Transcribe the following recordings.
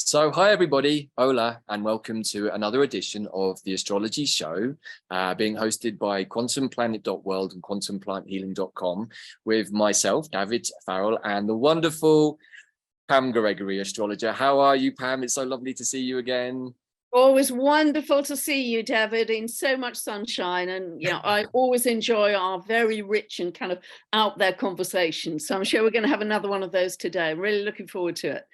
So hi everybody, hola, and welcome to another edition of the Astrology Show, being hosted by quantumplanet.world and quantumplanethealing.com with myself, Davyd Farrell, and the wonderful Pam Gregory, astrologer. How are you, Pam? It's so lovely to see you again. Always wonderful to see you, Davyd, in so much sunshine. And I always enjoy our very rich and kind of out there conversations. So I'm sure we're going to have another one of those today. I'm really looking forward to it.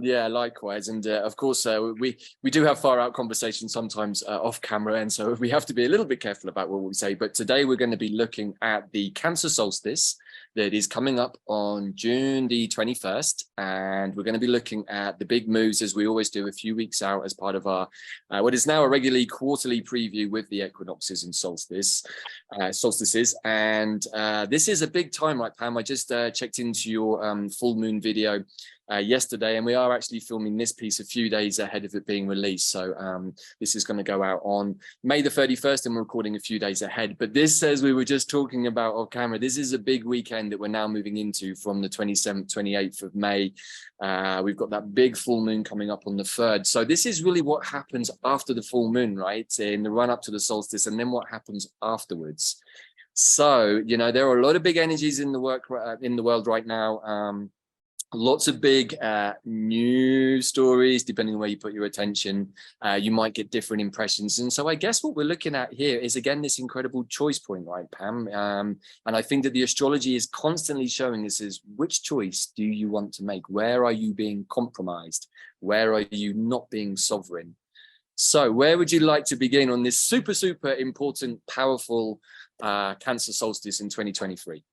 Yeah, likewise. And of course, we do have far out conversations sometimes off camera. And so we have to be a little bit careful about what we say. But today we're going to be looking at the Cancer Solstice that is coming up on June the 21st. And we're going to be looking at the big moves, as we always do, a few weeks out as part of our what is now a regularly quarterly preview with the equinoxes and solstices. And this is a big time, right, Pam? I just checked into your full moon video yesterday, and we are actually filming this piece a few days ahead of it being released. So this is going to go out on May the 31st, and we're recording a few days ahead. But this, as we were just talking about off camera, this is a big weekend that we're now moving into from the 27th, 28th of May. We've got that big full moon coming up on the 3rd. So this is really what happens after the full moon, right? In the run up to the solstice, and then what happens afterwards. So, there are a lot of big energies in the world right now. Lots of big news stories, depending on where you put your attention. You might get different impressions. And so I guess what we're looking at here is, again, this incredible choice point, right, Pam? And I think that the astrology is constantly showing us is which choice do you want to make? Where are you being compromised? Where are you not being sovereign? So where would you like to begin on this super, super important, powerful Cancer solstice in 2023?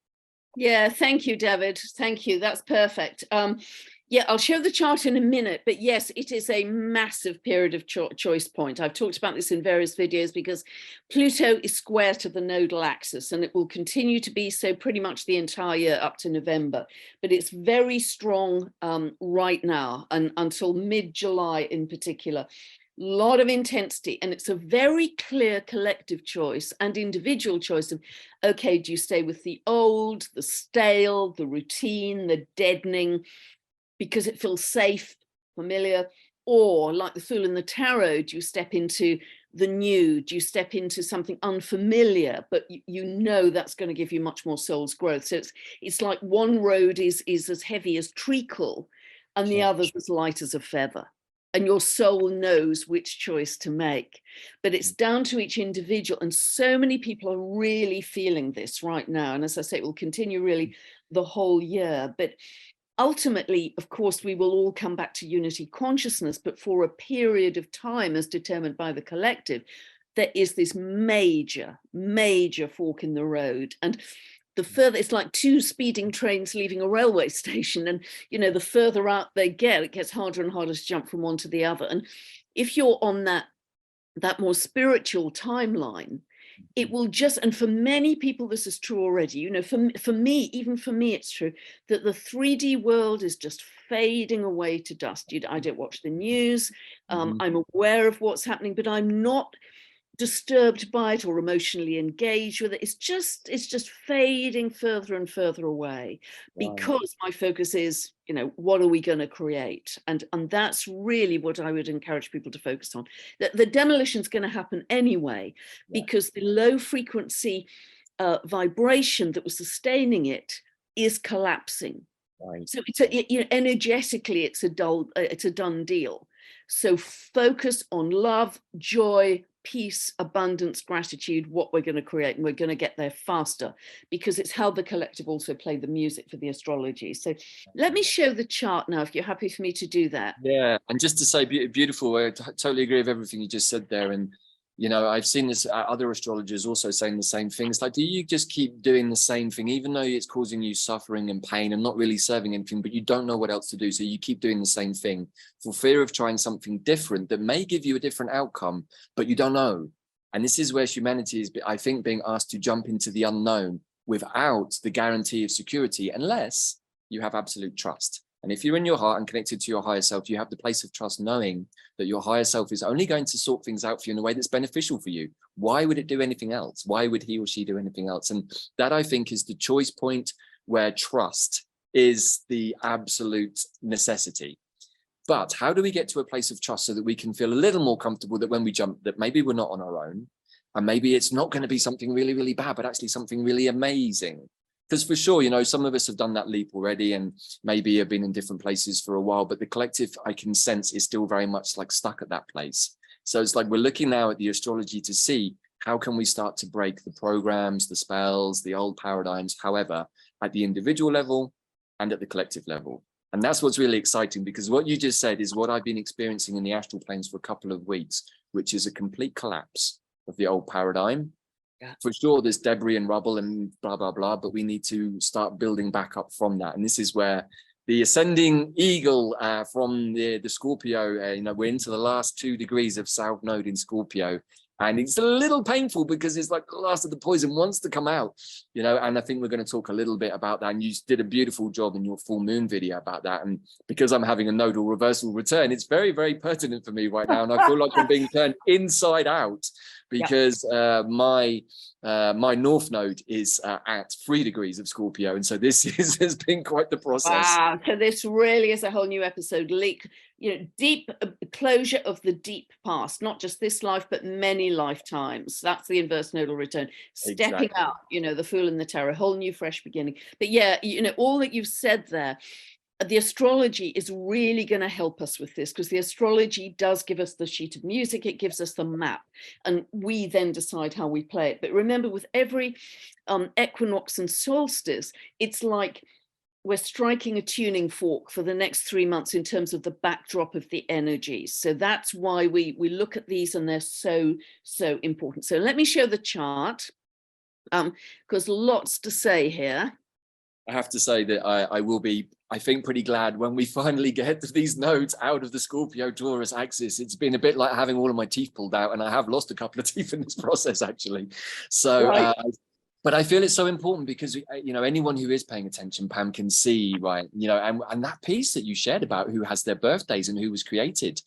Yeah, thank you, Davyd. Thank you. That's perfect. Yeah, I'll show the chart in a minute, but yes, it is a massive period of choice point. I've talked about this in various videos because Pluto is square to the nodal axis, and it will continue to be so pretty much the entire year up to November. But it's very strong right now and until mid-July in particular. Lot of intensity, and it's a very clear collective choice and individual choice of, okay, do you stay with the old, the stale, the routine, the deadening, because it feels safe, familiar, or like the Fool in the Tarot, do you step into the new, do you step into something unfamiliar, but you know that's going to give you much more soul's growth. So it's like one road is as heavy as treacle and the other's as light as a feather. And your soul knows which choice to make, but it's down to each individual. And so many people are really feeling this right now. And as I say, it will continue really the whole year. But ultimately, of course, we will all come back to unity consciousness, but for a period of time as determined by the collective, there is this major, major fork in the road. And the further, it's like two speeding trains leaving a railway station, and the further out they get, it gets harder and harder to jump from one to the other. And if you're on that more spiritual timeline, it will just, and for many people this is true already, for me, even for me, it's true that the 3D world is just fading away to dust. I don't watch the news. I'm aware of what's happening, but I'm not disturbed by it or emotionally engaged with it. It's just fading further and further away, because my focus is, what are we going to create? And that's really what I would encourage people to focus on. That the demolition is going to happen anyway, because the low frequency vibration that was sustaining it is collapsing. So it's energetically it's a done deal. So focus on love, joy, peace, abundance, gratitude, what we're going to create, and we're going to get there faster, because it's how the collective also play the music for the astrology. So let me show the chart now, if you're happy for me to do that. Yeah, and just to say, beautiful. I totally agree with everything you just said there. And I've seen this other astrologers also saying the same things. Like, do you just keep doing the same thing, even though it's causing you suffering and pain and not really serving anything, but you don't know what else to do, so you keep doing the same thing for fear of trying something different that may give you a different outcome, but you don't know. And this is where humanity is, I think, being asked to jump into the unknown without the guarantee of security, unless you have absolute trust. And if you're in your heart and connected to your higher self, you have the place of trust, knowing that your higher self is only going to sort things out for you in a way that's beneficial for you. Why would it do anything else? Why would he or she do anything else? And that, I think, is the choice point where trust is the absolute necessity. But how do we get to a place of trust so that we can feel a little more comfortable that when we jump, that maybe we're not on our own, and maybe it's not going to be something really, really bad, but actually something really amazing. Because for sure, you know, some of us have done that leap already and maybe have been in different places for a while, but the collective, I can sense, is still very much like stuck at that place. So it's like we're looking now at the astrology to see how can we start to break the programs, the spells, the old paradigms, however, at the individual level and at the collective level. And that's what's really exciting, because what you just said is what I've been experiencing in the astral planes for a couple of weeks, which is a complete collapse of the old paradigm. Yeah. For sure, there's debris and rubble and blah, blah, blah, but we need to start building back up from that. And this is where the ascending eagle from the Scorpio, you know, we're into the last 2 degrees of South Node in Scorpio. And it's a little painful because it's like the last of the poison wants to come out, you know, and I think we're going to talk a little bit about that. And you did a beautiful job in your full moon video about that. And because I'm having a nodal reversal return, it's very, very pertinent for me right now. And I feel like I'm being turned inside out because my North Node is at 3 degrees of Scorpio. And so this has been quite the process. Wow. So this really is a whole new episode. You know, deep closure of the deep past, not just this life, but many lifetimes. That's the inverse nodal return. Stepping out, you know, the Fool and the Terror, whole new fresh beginning. But yeah, you know, all that you've said there, the astrology is really going to help us with this, because the astrology does give us the sheet of music, it gives us the map, and we then decide how we play it. But remember, with every equinox and solstice, it's like we're striking a tuning fork for the next 3 months in terms of the backdrop of the energies. So that's why we look at these, and they're so important. So let me show the chart, because lots to say here. I have to say that I will be, I think, pretty glad when we finally get these nodes out of the Scorpio Taurus axis. It's been a bit like having all of my teeth pulled out, and I have lost a couple of teeth in this process, actually. So, right. But I feel it's so important because, you know, anyone who is paying attention, Pam, can see, right, you know, and that piece that you shared about who has their birthdays and who was created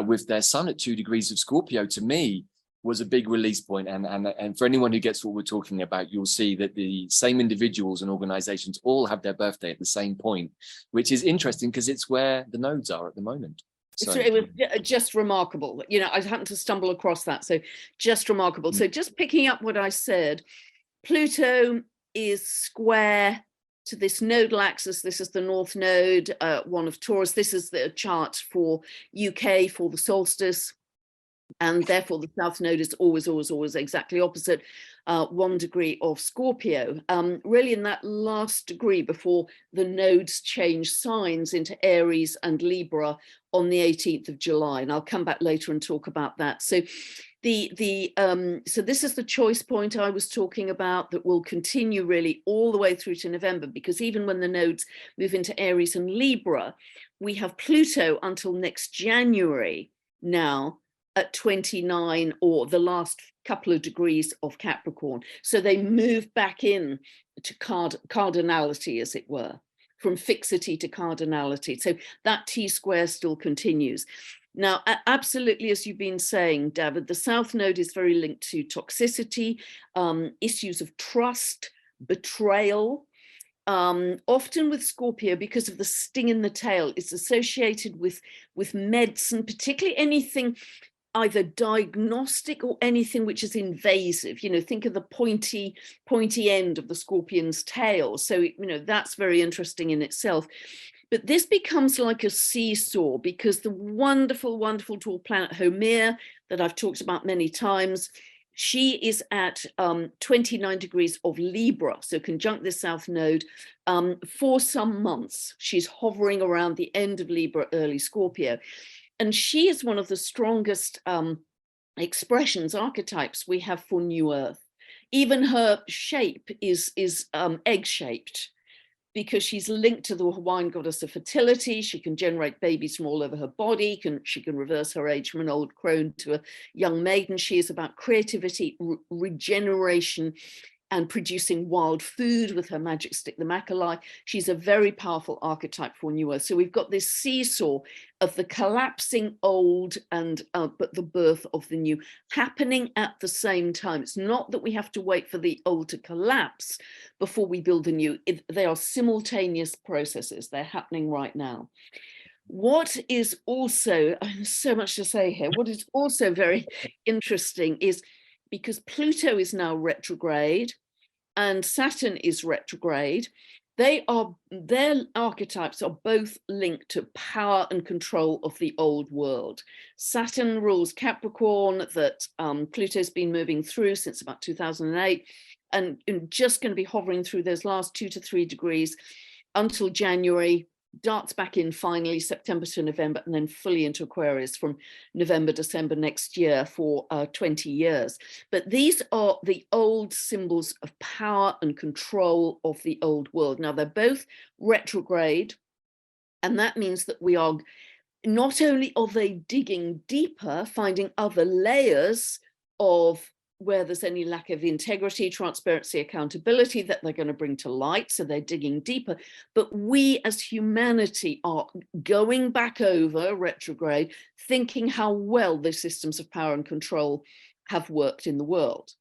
with their sun at 2 degrees of Scorpio, to me, was a big release point. And for anyone who gets what we're talking about, you'll see that the same individuals and organizations all have their birthday at the same point, which is interesting because it's where the nodes are at the moment. So it was just remarkable. You know, I happened to stumble across that. So just remarkable. So just picking up what I said, Pluto is square to this nodal axis. This is the North Node, one of Taurus. This is the chart for UK for the solstice. And therefore, the South Node is always exactly opposite 1 degree of Scorpio, really in that last degree before the nodes change signs into Aries and Libra on the 18th of July. And I'll come back later and talk about that. So so this is the choice point I was talking about that will continue really all the way through to November, because even when the nodes move into Aries and Libra, we have Pluto until next January now at 29, or the last couple of degrees of Capricorn. So they move back in to cardinality, as it were, from fixity to cardinality. So that T-square still continues. Now, absolutely, as you've been saying, Davyd, the South Node is very linked to toxicity, issues of trust, betrayal. Often with Scorpio, because of the sting in the tail, it's associated with medicine, particularly anything either diagnostic or anything which is invasive. You know, think of the pointy end of the scorpion's tail. So, you know, that's very interesting in itself. But this becomes like a seesaw, because the wonderful tall planet Haumea that I've talked about many times, she is at 29 degrees of Libra, so conjunct this South Node for some months. She's hovering around the end of Libra, early Scorpio. And she is one of the strongest expressions, archetypes we have for New Earth. Even her shape is egg-shaped, because she's linked to the Hawaiian goddess of fertility. She can generate babies from all over her body. She can reverse her age from an old crone to a young maiden. She is about creativity, regeneration, and producing wild food with her magic stick, the Makalai. She's a very powerful archetype for New Earth. So we've got this seesaw of the collapsing old and but the birth of the new happening at the same time. It's not that we have to wait for the old to collapse before we build the new. They are simultaneous processes. They're happening right now. What is also, so much to say here, what is also very interesting is because Pluto is now retrograde and Saturn is retrograde, their archetypes are both linked to power and control of the old world. Saturn rules Capricorn, that Pluto's been moving through since about 2008, and just going to be hovering through those last 2 to 3 degrees until January, darts back in finally September to November, and then fully into Aquarius from November, December next year for 20 years. But these are the old symbols of power and control of the old world. Now, they're both retrograde, and that means that we are, not only are they digging deeper, finding other layers of where there's any lack of integrity, transparency, accountability that they're going to bring to light. So they're digging deeper. But we as humanity are going back over retrograde, thinking how well the systems of power and control have worked in the world.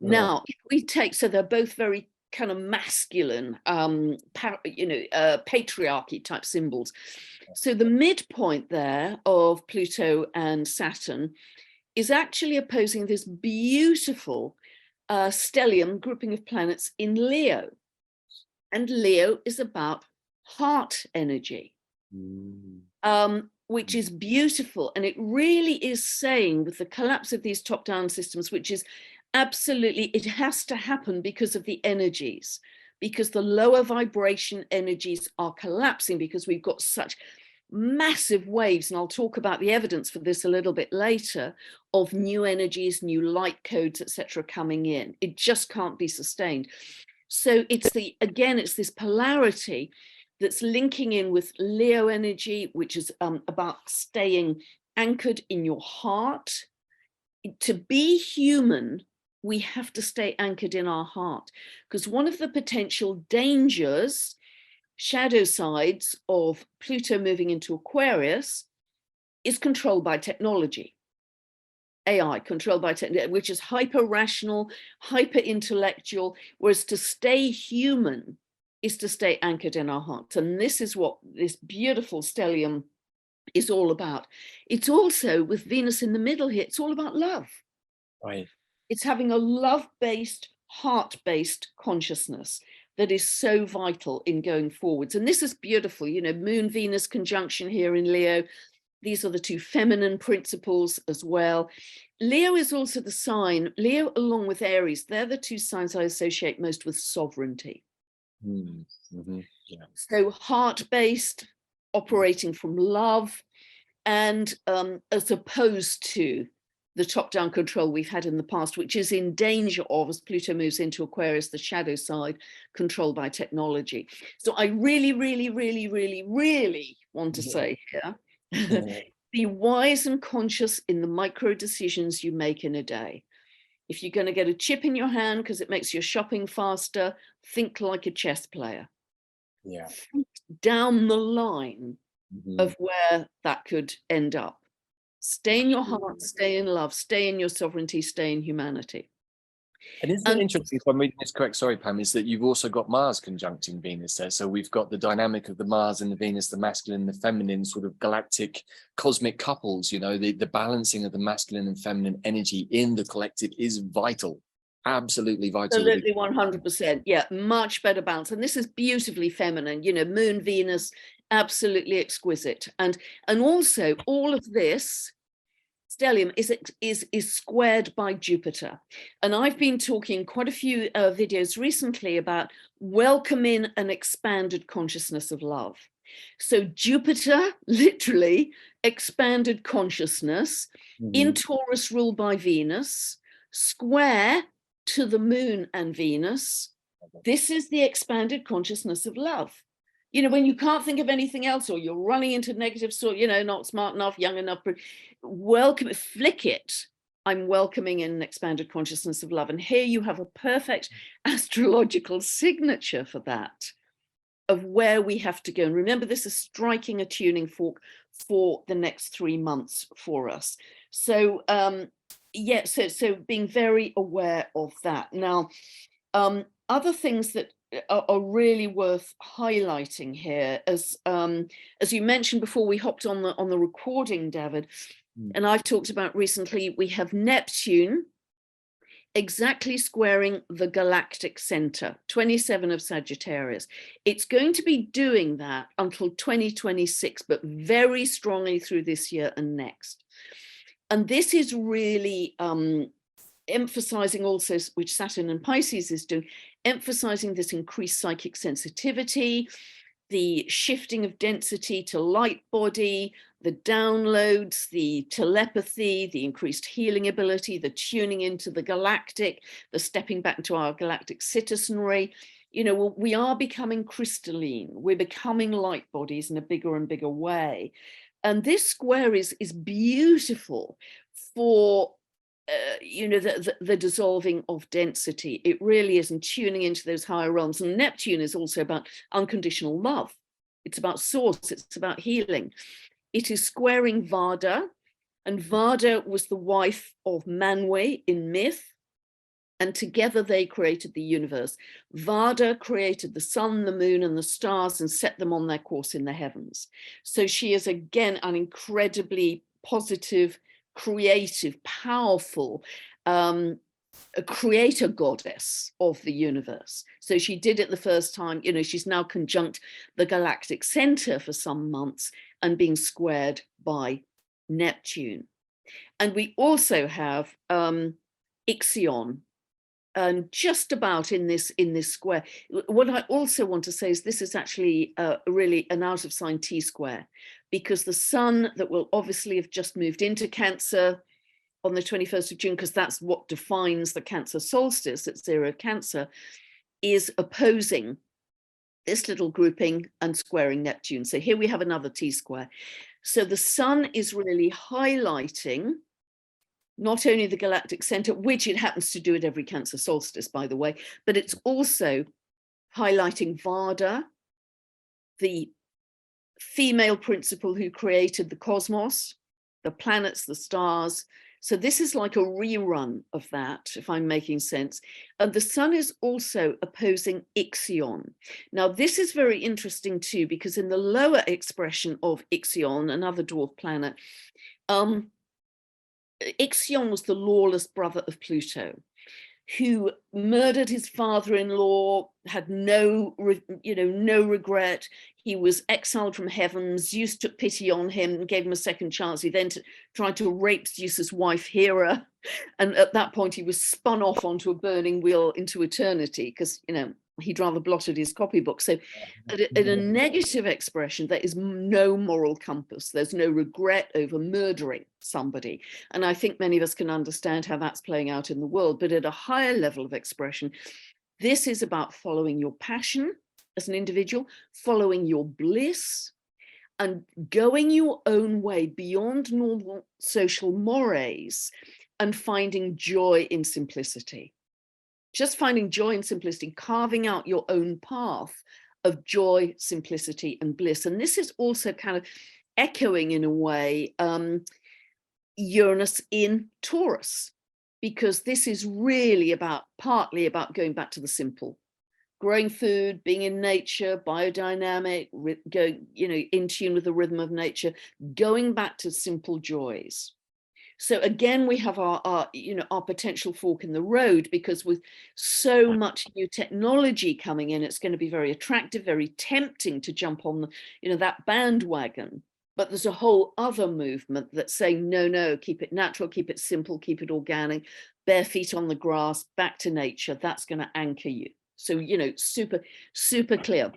Yeah. Now, if we take, so they're both very kind of masculine, patriarchy type symbols. So the midpoint there of Pluto and Saturn is actually opposing this beautiful stellium grouping of planets in Leo. And Leo is about heart energy, which is beautiful. And it really is saying, with the collapse of these top-down systems, which is absolutely, it has to happen because of the energies, because the lower vibration energies are collapsing, because we've got such massive waves, and I'll talk about the evidence for this a little bit later, of new energies, new light codes, etc., coming in. It just can't be sustained. So it's it's this polarity that's linking in with Leo energy, which is about staying anchored in your heart. To be human, we have to stay anchored in our heart, because one of the potential dangers, shadow sides of Pluto moving into Aquarius, is controlled by technology. AI, controlled by technology, which is hyper rational, hyper intellectual, whereas to stay human is to stay anchored in our hearts. And this is what this beautiful stellium is all about. It's also, with Venus in the middle here, it's all about love. Right. It's having a love-based, heart-based consciousness that is so vital in going forwards. And this is beautiful, you know, Moon Venus conjunction here in Leo. These are the two feminine principles as well. Leo is also the sign, Leo along with Aries, they're the two signs I associate most with sovereignty. Yeah. So heart-based, operating from love, and as opposed to the top-down control we've had in the past, which is in danger of, as Pluto moves into Aquarius, the shadow side, controlled by technology. So I really, really, really, really, really want to say here, be wise and conscious in the micro decisions you make in a day. If you're going to get a chip in your hand because it makes your shopping faster, think like a chess player. Yeah. Think down the line of where that could end up. Stay in your heart, stay in love, stay in your sovereignty, stay in humanity. And isn't it interesting, if I'm reading this correct, sorry, Pam, is that you've also got Mars conjuncting Venus there. So we've got the dynamic of the Mars and the Venus, the masculine and the feminine, sort of galactic cosmic couples, you know, the balancing of the masculine and feminine energy in the collective is vital. Absolutely vital. Absolutely, 100%. Yeah, much better balance. And this is beautifully feminine, you know, Moon, Venus, absolutely exquisite. And also all of this stellium is squared by Jupiter. And I've been talking quite a few videos recently about welcoming an expanded consciousness of love. So Jupiter, literally expanded consciousness in Taurus, ruled by Venus, square to the Moon and Venus. This is the expanded consciousness of love. You know, when you can't think of anything else, or you're running into negative, so, you know, not smart enough, young enough, welcome, flick it. I'm welcoming in an expanded consciousness of love. And here you have a perfect astrological signature for that, of where we have to go. And remember, this is striking a tuning fork for the next 3 months for us. So, yeah, so being very aware of that. Now, other things that are really worth highlighting here. As you mentioned before we hopped on the recording, Davyd, and I've talked about recently, we have Neptune exactly squaring the Galactic Centre, 27 of Sagittarius. It's going to be doing that until 2026, but very strongly through this year and next. And this is really emphasizing also, which Saturn and Pisces is doing, emphasizing this increased psychic sensitivity, the shifting of density to light body, the downloads, the telepathy, the increased healing ability, the tuning into the galactic, the stepping back to our galactic citizenry. You know, we are becoming crystalline. We're becoming light bodies in a bigger and bigger way. And this square is beautiful for you know, the dissolving of density. It really is, and tuning into those higher realms. And Neptune is also about unconditional love. It's about source, it's about healing. It is squaring Vada, and Vada was the wife of Manwe in myth, and together they created the universe. Vada created the sun, the moon, and the stars and set them on their course in the heavens. So she is, again, an incredibly positive, creative, powerful, a creator goddess of the universe. So she did it the first time, you know, she's now conjunct the Galactic Centre for some months and being squared by Neptune. And we also have Ixion, and just about in this square. What I also want to say is this is actually really an out of sign T square, because the sun that will obviously have just moved into Cancer on the 21st of June, because that's what defines the Cancer solstice at 0 Cancer, is opposing this little grouping and squaring Neptune. So here we have another T square. So the sun is really highlighting not only the Galactic Centre, which it happens to do at every Cancer solstice, by the way, but it's also highlighting Vada, the female principle who created the cosmos, the planets, the stars. So this is like a rerun of that, if I'm making sense. And the sun is also opposing Ixion. Now, this is very interesting too, because in the lower expression of Ixion, another dwarf planet, Ixion was the lawless brother of Pluto, who murdered his father-in-law, had no regret. He was exiled from heaven. Zeus took pity on him and gave him a second chance. He then tried to rape Zeus's wife, Hera. And at that point, he was spun off onto a burning wheel into eternity because, you know, he'd rather blotted his copybook. So in a negative expression, there is no moral compass. There's no regret over murdering somebody. And I think many of us can understand how that's playing out in the world. But at a higher level of expression, this is about following your passion as an individual, following your bliss, and going your own way beyond normal social mores and finding joy in simplicity. Just finding joy and simplicity, carving out your own path of joy, simplicity, and bliss. And this is also kind of echoing, in a way, Uranus in Taurus, because this is really partly about going back to the simple, growing food, being in nature, biodynamic, going, you know, in tune with the rhythm of nature, going back to simple joys. So again, we have our potential fork in the road, because with so much new technology coming in, it's going to be very attractive, very tempting to jump on that bandwagon. But there's a whole other movement that's saying, no, keep it natural, keep it simple, keep it organic, bare feet on the grass, back to nature. That's going to anchor you. So, you know, super, super clear.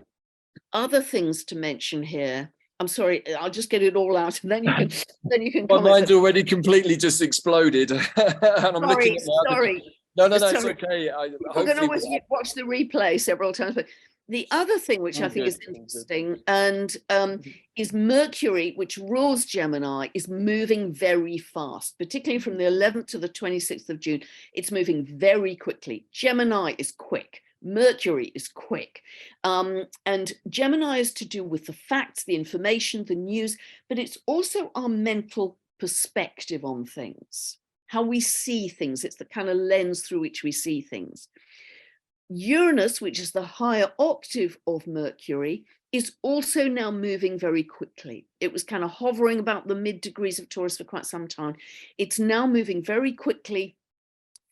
Other things to mention here. I'm sorry, I'll just get it all out and then you can My mind's already completely just exploded. And I'm looking at sorry. No, it's okay. We're going to watch the replay several times. But the other thing which I think is interesting and is Mercury, which rules Gemini, is moving very fast, particularly from the 11th to the 26th of June. It's moving very quickly. Gemini is quick. Mercury is quick. And Gemini is to do with the facts, the information, the news, but it's also our mental perspective on things, how we see things. It's the kind of lens through which we see things. Uranus, which is the higher octave of Mercury, is also now moving very quickly. It was kind of hovering about the mid degrees of Taurus for quite some time. It's now moving very quickly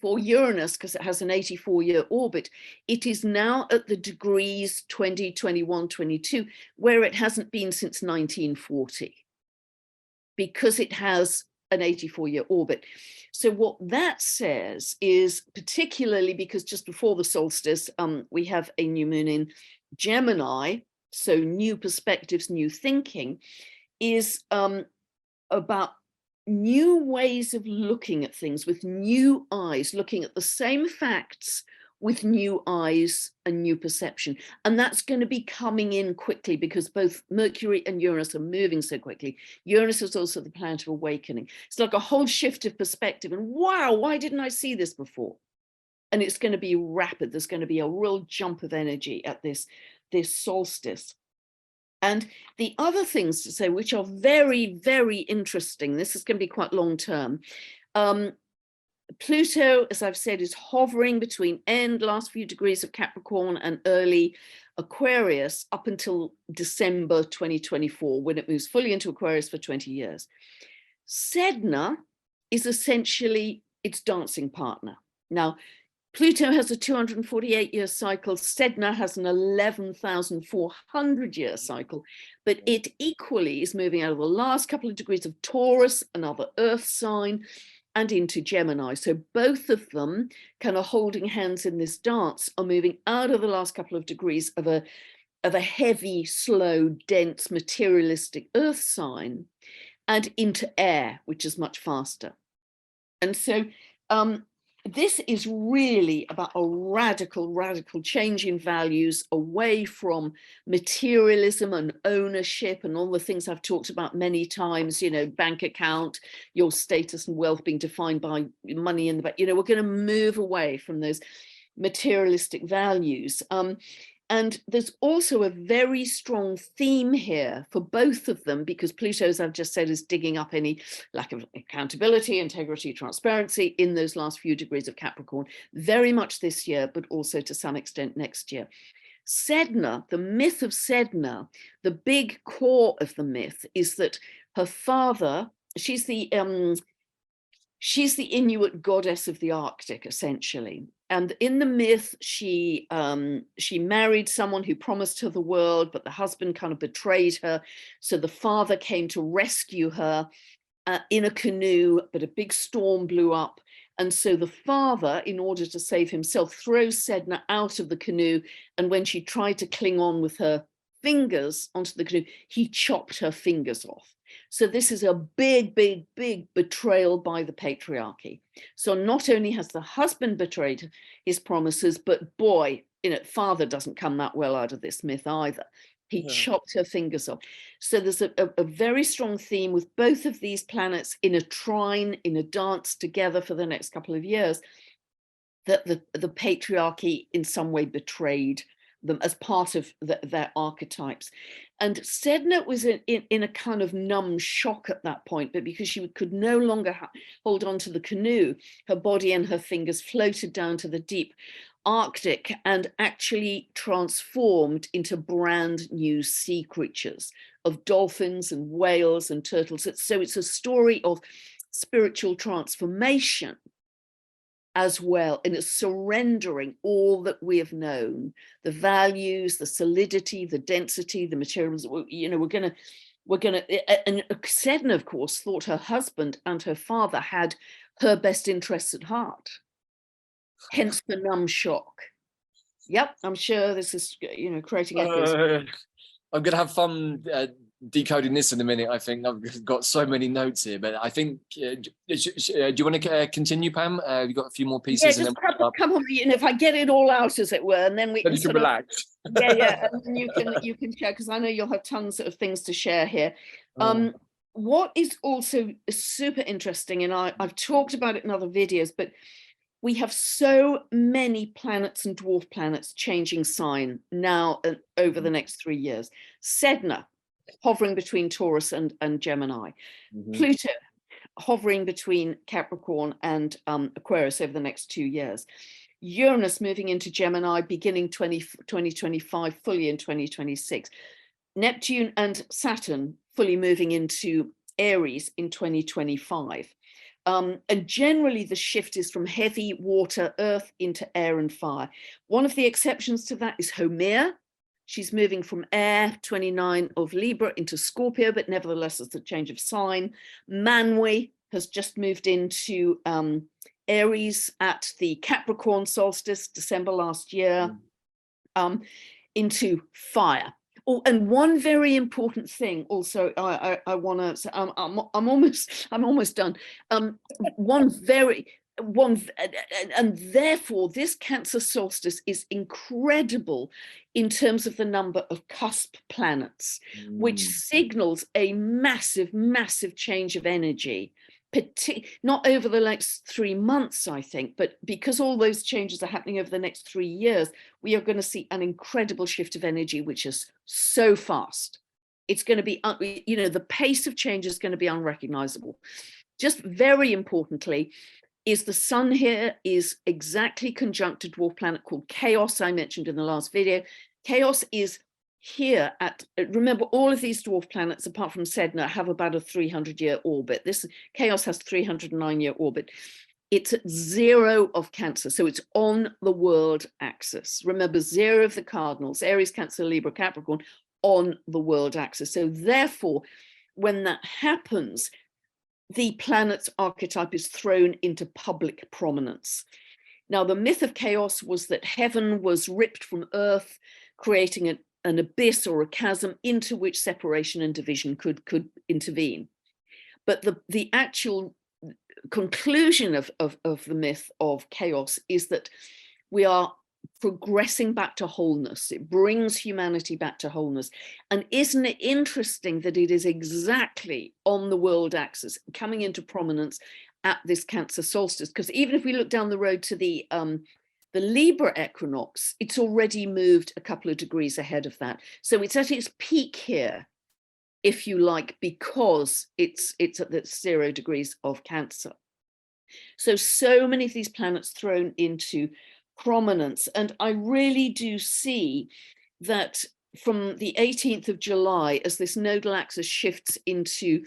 for Uranus, because it has an 84-year orbit. It is now at the degrees 20, 21, 22, where it hasn't been since 1940, because it has an 84-year orbit. So what that says is, particularly because just before the solstice, we have a new moon in Gemini, so new perspectives, new thinking, is about new ways of looking at things with new eyes, looking at the same facts with new eyes and new perception. And that's going to be coming in quickly, because both Mercury and Uranus are moving so quickly. Uranus is also the planet of awakening. It's like a whole shift of perspective. And wow, why didn't I see this before? And it's going to be rapid. There's going to be a real jump of energy at this solstice. And the other things to say, which are very, very interesting, this is going to be quite long term. Pluto, as I've said, is hovering between last few degrees of Capricorn and early Aquarius up until December 2024, when it moves fully into Aquarius for 20 years. Sedna is essentially its dancing partner. Now, Pluto has a 248-year cycle. Sedna has an 11,400-year cycle, but it equally is moving out of the last couple of degrees of Taurus, another Earth sign, and into Gemini. So both of them, kind of holding hands in this dance, are moving out of the last couple of degrees of a heavy, slow, dense, materialistic Earth sign and into air, which is much faster. And so this is really about a radical change in values, away from materialism and ownership and all the things I've talked about many times, you know, bank account, your status and wealth being defined by money in the bank. You know, we're going to move away from those materialistic values. And there's also a very strong theme here for both of them, because Pluto, as I've just said, is digging up any lack of accountability, integrity, transparency in those last few degrees of Capricorn, very much this year, but also to some extent next year. Sedna, the myth of Sedna, the big core of the myth is that her father, she's the Inuit goddess of the Arctic, essentially. And in the myth, she married someone who promised her the world, but the husband kind of betrayed her. So the father came to rescue her in a canoe, but a big storm blew up. And so the father, in order to save himself, throws Sedna out of the canoe. And when she tried to cling on with her fingers onto the canoe, he chopped her fingers off. So this is a big betrayal by the patriarchy. So not only has the husband betrayed his promises, but boy, you know, father doesn't come that well out of this myth either. He chopped her fingers off. So there's a very strong theme with both of these planets in a trine, in a dance together for the next couple of years, that the patriarchy in some way betrayed them as part of their archetypes. And Sedna was in a kind of numb shock at that point, but because she could no longer hold on to the canoe, her body and her fingers floated down to the deep Arctic and actually transformed into brand new sea creatures of dolphins and whales and turtles. So it's a story of spiritual transformation as well, and it's surrendering all that we have known, the values, the solidity, the density, the materials. You know, we're gonna, and Sedna, of course, thought her husband and her father had her best interests at heart. Hence the numb shock. Yep, I'm sure this is, you know, creating echoes. I'm gonna have fun decoding this in a minute. I think I've got so many notes here, but I think do you want to continue, Pam? You've got a few more pieces. Yeah, just come on, you know, if I get it all out, as it were, and then we can sort of relax. Yeah, and then you can share, because I know you'll have tons of things to share here. What is also super interesting, and I've talked about it in other videos, but we have so many planets and dwarf planets changing sign now and over the next 3 years. Sedna hovering between Taurus and Gemini. Pluto hovering between Capricorn and Aquarius over the next 2 years. Uranus moving into Gemini beginning 2025, fully in 2026. Neptune and Saturn fully moving into Aries in 2025. And generally the shift is from heavy water, earth into air and fire. One of the exceptions to that is Homea. She's moving from air, 29 of Libra, into Scorpio, but nevertheless it's a change of sign. Manwe has just moved into Aries at the Capricorn solstice, December last year, into fire. Oh, and one very important thing also, I want to. I'm almost done. And therefore this Cancer solstice is incredible in terms of the number of cusp planets, which signals a massive change of energy. Not over the next 3 months, I think, but because all those changes are happening over the next 3 years, we are going to see an incredible shift of energy, which is so fast. It's going to be, the pace of change is going to be unrecognizable. Just very importantly, is the sun here is exactly conjunct a dwarf planet called Chaos, I mentioned in the last video. Chaos is here at, remember, all of these dwarf planets, apart from Sedna, have about a 300-year orbit. This Chaos has 309-year orbit. It's at 0 of Cancer, so it's on the world axis. Remember, 0 of the cardinals, Aries, Cancer, Libra, Capricorn, on the world axis. So therefore, when that happens, the planet's archetype is thrown into public prominence. Now, the myth of Chaos was that heaven was ripped from earth, creating an abyss or a chasm into which separation and division could intervene. But the actual conclusion of the myth of Chaos is that we are progressing back to wholeness. It brings humanity back to wholeness. And isn't it interesting that it is exactly on the world axis, coming into prominence at this Cancer solstice? Because even if we look down the road to the Libra equinox, it's already moved a couple of degrees ahead of that. So it's at its peak here, if you like, because it's at the 0 degrees of Cancer. So many of these planets thrown into prominence. And I really do see that from the 18th of July, as this nodal axis shifts into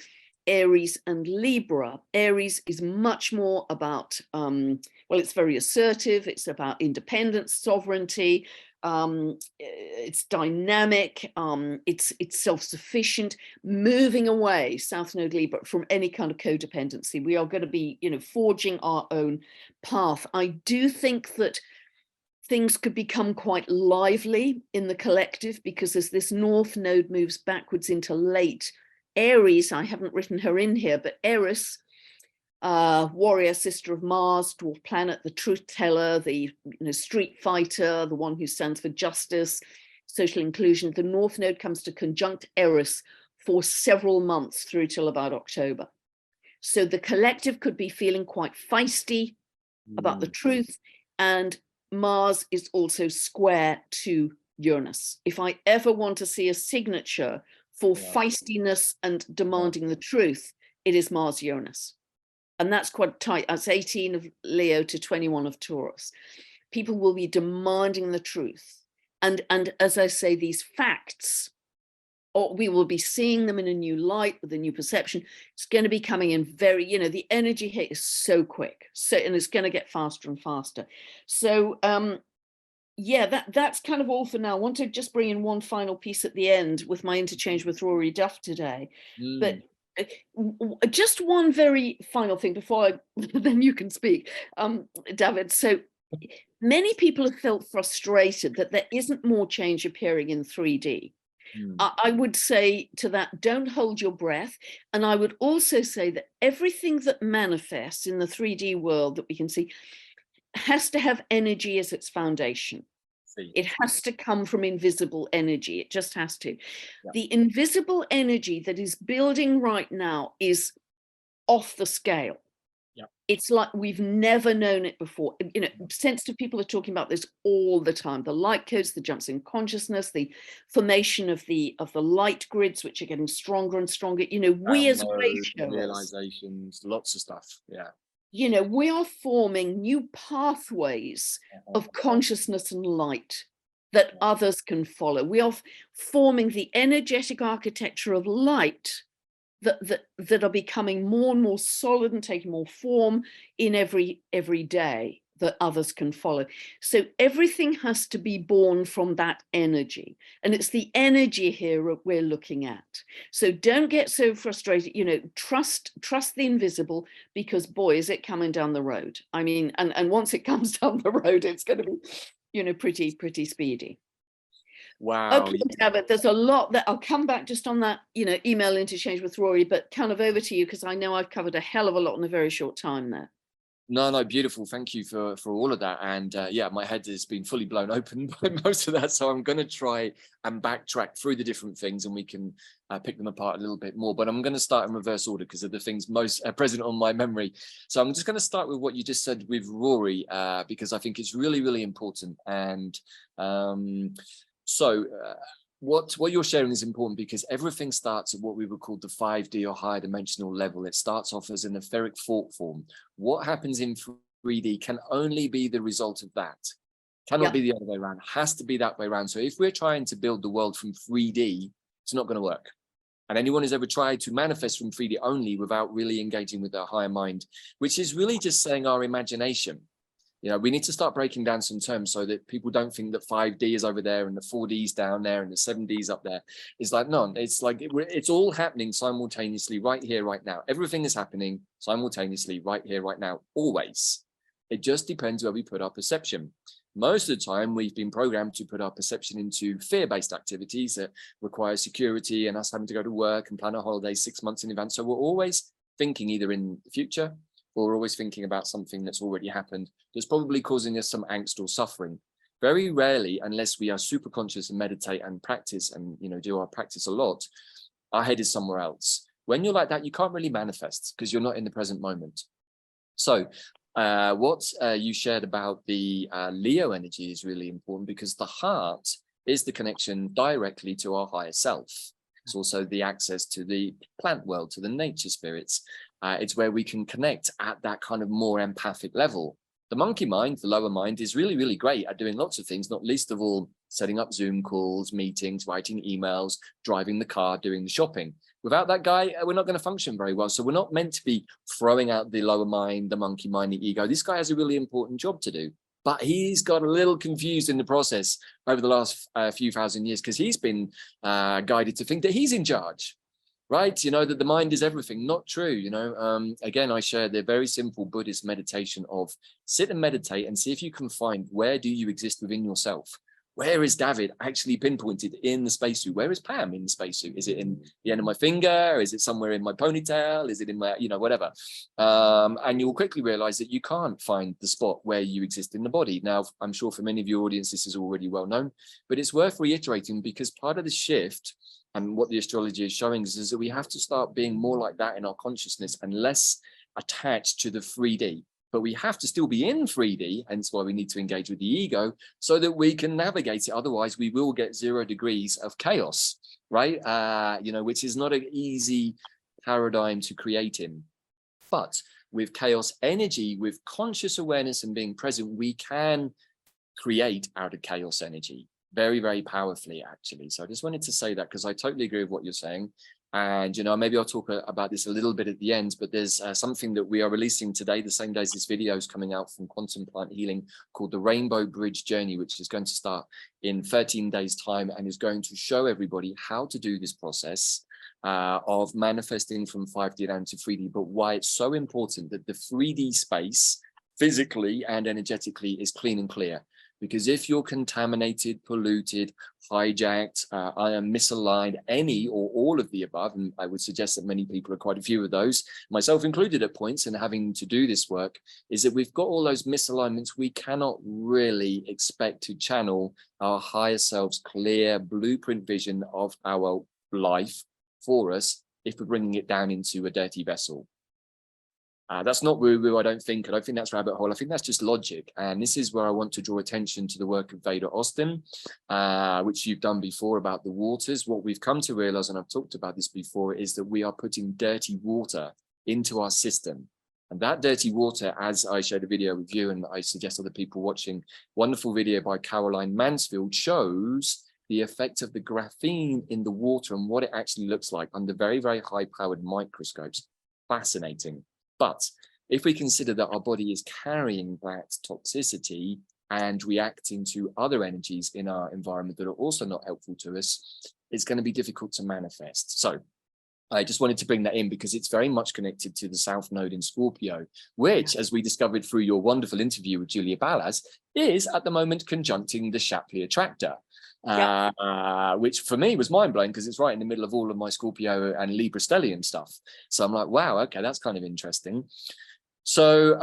Aries and Libra, Aries is much more about, well, it's very assertive. It's about independence, sovereignty. It's dynamic. It's self-sufficient, moving away, South Node Libra, from any kind of codependency. We are going to be, forging our own path. I do think that things could become quite lively in the collective, because as this North Node moves backwards into late Aries, I haven't written her in here, but Eris, warrior, sister of Mars, dwarf planet, the truth teller, the street fighter, the one who stands for justice, social inclusion. The North Node comes to conjunct Eris for several months through till about October. So the collective could be feeling quite feisty about the truth, and Mars is also square to Uranus. If I ever want to see a signature for feistiness and demanding the truth, it is Mars Uranus. And that's quite tight. That's 18 of Leo to 21 of Taurus. People will be demanding the truth. And as I say, these facts, or we will be seeing them in a new light with a new perception. It's going to be coming in very, the energy hit is so quick. And it's going to get faster and faster. So yeah, that's kind of all for now. I want to just bring in one final piece at the end with my interchange with Rory Duff today. But just one very final thing before then you can speak, Davyd. So many people have felt frustrated that there isn't more change appearing in 3D. I would say to that, don't hold your breath. And I would also say that everything that manifests in the 3D world that we can see has to have energy as its foundation. It has to come from invisible energy. It just has to. Yeah. The invisible energy that is building right now is off the scale. Yeah. It's like we've never known it before. Sensitive people are talking about this all the time. The light codes, the jumps in consciousness, the formation of the light grids, which are getting stronger and stronger. We as realizations, lots of stuff. Yeah. you know, we are forming new pathways of consciousness and light that others can follow. We are forming the energetic architecture of light that are becoming more and more solid and taking more form in every day that others can follow. So everything has to be born from that energy, and it's the energy here we're looking at. So don't get so frustrated, you know, trust the invisible, because boy, is it coming down the road. I mean, and once it comes down the road, it's going to be, you know, pretty speedy. Wow. Okay, Davyd, there's a lot that I'll come back just on that, you know, email interchange with Rory, but kind of over to you, because I know I've covered a hell of a lot in a very short time there. No, beautiful. Thank you for all of that. And yeah, my head has been fully blown open by most of that. So I'm going to try and backtrack through the different things, and we can pick them apart a little bit more. But I'm going to start in reverse order because of the things most present on my memory. So I'm just going to start with what you just said with Rory, because I think it's really, really important. And what you're sharing is important, because everything starts at what we would call the 5D or higher dimensional level. It starts off as an etheric thought form. What happens in 3D can only be the result of that. Cannot be the other way around. Has to be that way around. So if we're trying to build the world from 3D, it's not going to work. And anyone who's ever tried to manifest from 3D only without really engaging with their higher mind, which is really just saying our imagination. You know, we need to start breaking down some terms so that people don't think that 5D is over there and the 4D's down there and the 7D's up there. It's like, no, it's like, it's all happening simultaneously right here, right now. Everything is happening simultaneously right here, right now, always. It just depends where we put our perception. Most of the time, we've been programmed to put our perception into fear-based activities that require security and us having to go to work and plan a holiday 6 months in advance. So we're always thinking either in the future, or we're always thinking about something that's already happened that's probably causing us some angst or suffering. Very rarely, unless we are super conscious and meditate and practice and, you know, do our practice a lot, our head is somewhere else. When you're like that, you can't really manifest because you're not in the present moment. So what you shared about the Leo energy is really important, because the heart is the connection directly to our higher self. It's also the access to the plant world, to the nature spirits. It's where we can connect at that kind of more empathic level. The monkey mind, the lower mind, is really, really great at doing lots of things, not least of all setting up Zoom calls, meetings, writing emails, driving the car, doing the shopping. Without that guy, we're not going to function very well. So we're not meant to be throwing out the lower mind, the monkey mind, the ego. This guy has a really important job to do. But he's got a little confused in the process over the last few thousand years, because he's been guided to think that he's in charge. Right, you know, that the mind is everything. Not true. You know, again, I share the very simple Buddhist meditation of sit and meditate and see if you can find, where do you exist within yourself? Where is Davyd actually pinpointed in the spacesuit? Where is Pam in the spacesuit? Is it in the end of my finger? Is it somewhere in my ponytail? Is it in my, you know, whatever? And you'll quickly realize that you can't find the spot where you exist in the body. Now, I'm sure for many of your audience, this is already well known, but it's worth reiterating, because part of the shift and what the astrology is showing us is that we have to start being more like that in our consciousness and less attached to the 3D. But we have to still be in 3D, hence why we need to engage with the ego so that we can navigate it. Otherwise, we will get 0 degrees of chaos, right? You know, which is not an easy paradigm to create in. But with chaos energy, with conscious awareness and being present, we can create out of chaos energy. Very, very powerfully, actually. So I just wanted to say that, because I totally agree with what you're saying. And, you know, maybe I'll talk about this a little bit at the end, but there's something that we are releasing today, the same day as this video is coming out, from Quantum Plant Healing, called the Rainbow Bridge Journey, which is going to start in 13 days time and is going to show everybody how to do this process of manifesting from 5D down to 3D, but why it's so important that the 3D space physically and energetically is clean and clear. Because if you're contaminated, polluted, hijacked, misaligned, any or all of the above, and I would suggest that many people are quite a few of those, myself included at points, and having to do this work, is that we've got all those misalignments. We cannot really expect to channel our higher selves clear blueprint vision of our life for us if we're bringing it down into a dirty vessel. That's not woo-woo, I don't think. I don't think that's rabbit hole. I think that's just logic. And this is where I want to draw attention to the work of Veda Austin, which you've done before about the waters. What we've come to realize, and I've talked about this before, is that we are putting dirty water into our system. And that dirty water, as I shared a video with you, and I suggest other people watching, wonderful video by Caroline Mansfield, shows the effect of the graphene in the water and what it actually looks like under very, very high-powered microscopes. Fascinating. But if we consider that our body is carrying that toxicity and reacting to other energies in our environment that are also not helpful to us, it's going to be difficult to manifest. So I just wanted to bring that in because it's very much connected to the South Node in Scorpio, which, as we discovered through your wonderful interview with Julia Ballas, is at the moment conjuncting the Shapley Attractor, which for me was mind-blowing because it's right in the middle of all of my Scorpio and Libra stellium stuff. So I'm like, wow, okay, that's kind of interesting. So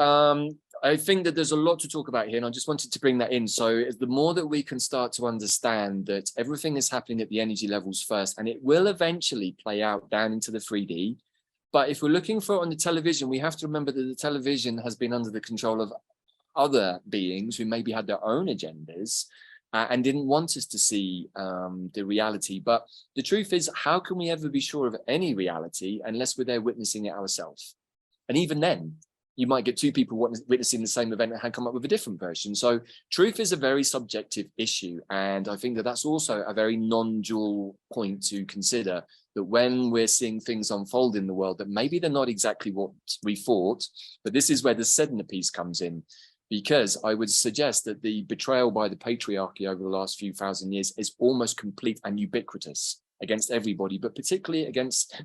I think that there's a lot to talk about here, and I just wanted to bring that in. So the more that we can start to understand that everything is happening at the energy levels first, and it will eventually play out down into the 3D. But if we're looking for it on the television, we have to remember that the television has been under the control of other beings who maybe had their own agendas and didn't want us to see the reality. But the truth is, how can we ever be sure of any reality unless we're there witnessing it ourselves? And even then, you might get two people witnessing the same event and come up with a different version. So truth is a very subjective issue. And I think that that's also a very non-dual point to consider, that when we're seeing things unfold in the world, that maybe they're not exactly what we thought, but this is where the Sedna piece comes in. Because I would suggest that the betrayal by the patriarchy over the last few thousand years is almost complete and ubiquitous against everybody, but particularly against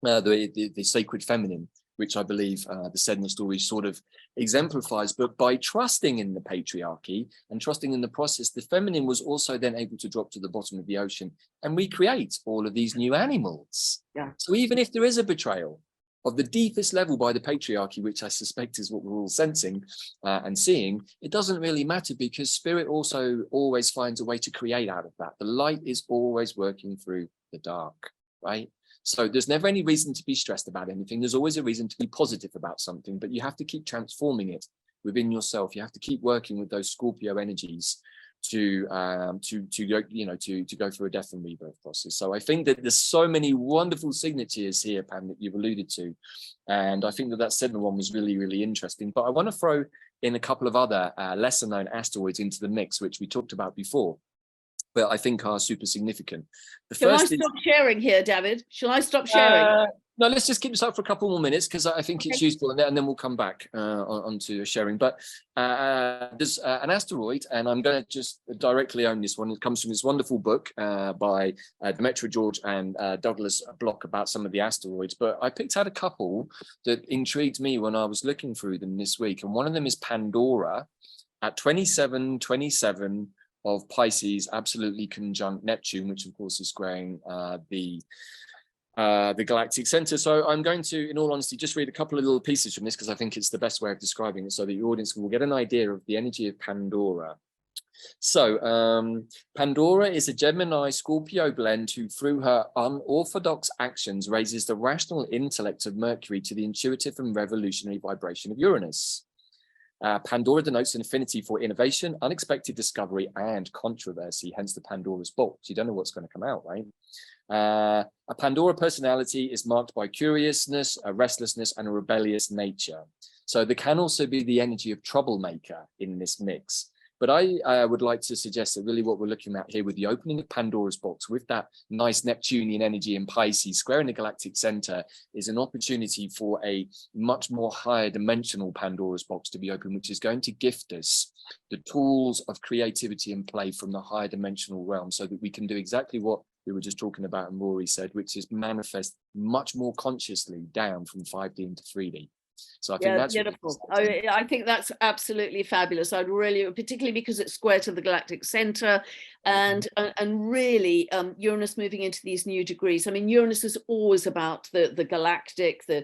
the sacred feminine, which I believe the Sedna story sort of exemplifies. But by trusting in the patriarchy and trusting in the process, the feminine was also then able to drop to the bottom of the ocean and recreate all of these new animals. Yeah. So even if there is a betrayal of the deepest level by the patriarchy, which I suspect is what we're all sensing and seeing, it doesn't really matter, because spirit also always finds a way to create out of that. The light is always working through the dark, right? So there's never any reason to be stressed about anything. There's always a reason to be positive about something, but you have to keep transforming it within yourself. You have to keep working with those Scorpio energies to go through a death and rebirth process. So I think that there's so many wonderful signatures here, Pam, that you've alluded to, and I think that that Sedna one was really, really interesting. But I want to throw in a couple of other lesser known asteroids into the mix, which we talked about before, but I think are super significant. Shall I stop sharing here, Davyd? Shall I stop sharing? No, let's just keep this up for a couple more minutes, because I think it's useful, and then we'll come back onto sharing. But there's an asteroid, and I'm going to just directly own this one. It comes from this wonderful book by Demetra George and Douglas Block about some of the asteroids. But I picked out a couple that intrigued me when I was looking through them this week. And one of them is Pandora at 2727 of Pisces, absolutely conjunct Neptune, which of course is squaring the Galactic Centre. So I'm going to, in all honesty, just read a couple of little pieces from this, because I think it's the best way of describing it, so that your audience will get an idea of the energy of Pandora. So Pandora is a Gemini Scorpio blend who, through her unorthodox actions, raises the rational intellect of Mercury to the intuitive and revolutionary vibration of Uranus. Pandora denotes an affinity for innovation, unexpected discovery, and controversy, hence the Pandora's box. You don't know what's going to come out, right? A Pandora personality is marked by curiousness, a restlessness, and a rebellious nature. So there can also be the energy of troublemaker in this mix. But I would like to suggest that really what we're looking at here with the opening of Pandora's box, with that nice Neptunian energy in Pisces squaring the Galactic Centre, is an opportunity for a much more higher dimensional Pandora's box to be open, which is going to gift us the tools of creativity and play from the higher dimensional realm, so that we can do exactly what we were just talking about and Rory said, which is manifest much more consciously down from 5D into 3D. So I think that's beautiful. I think that's absolutely fabulous. I'd really, particularly because it's square to the Galactic Centre, and really Uranus moving into these new degrees. I mean, Uranus is always about the galactic, the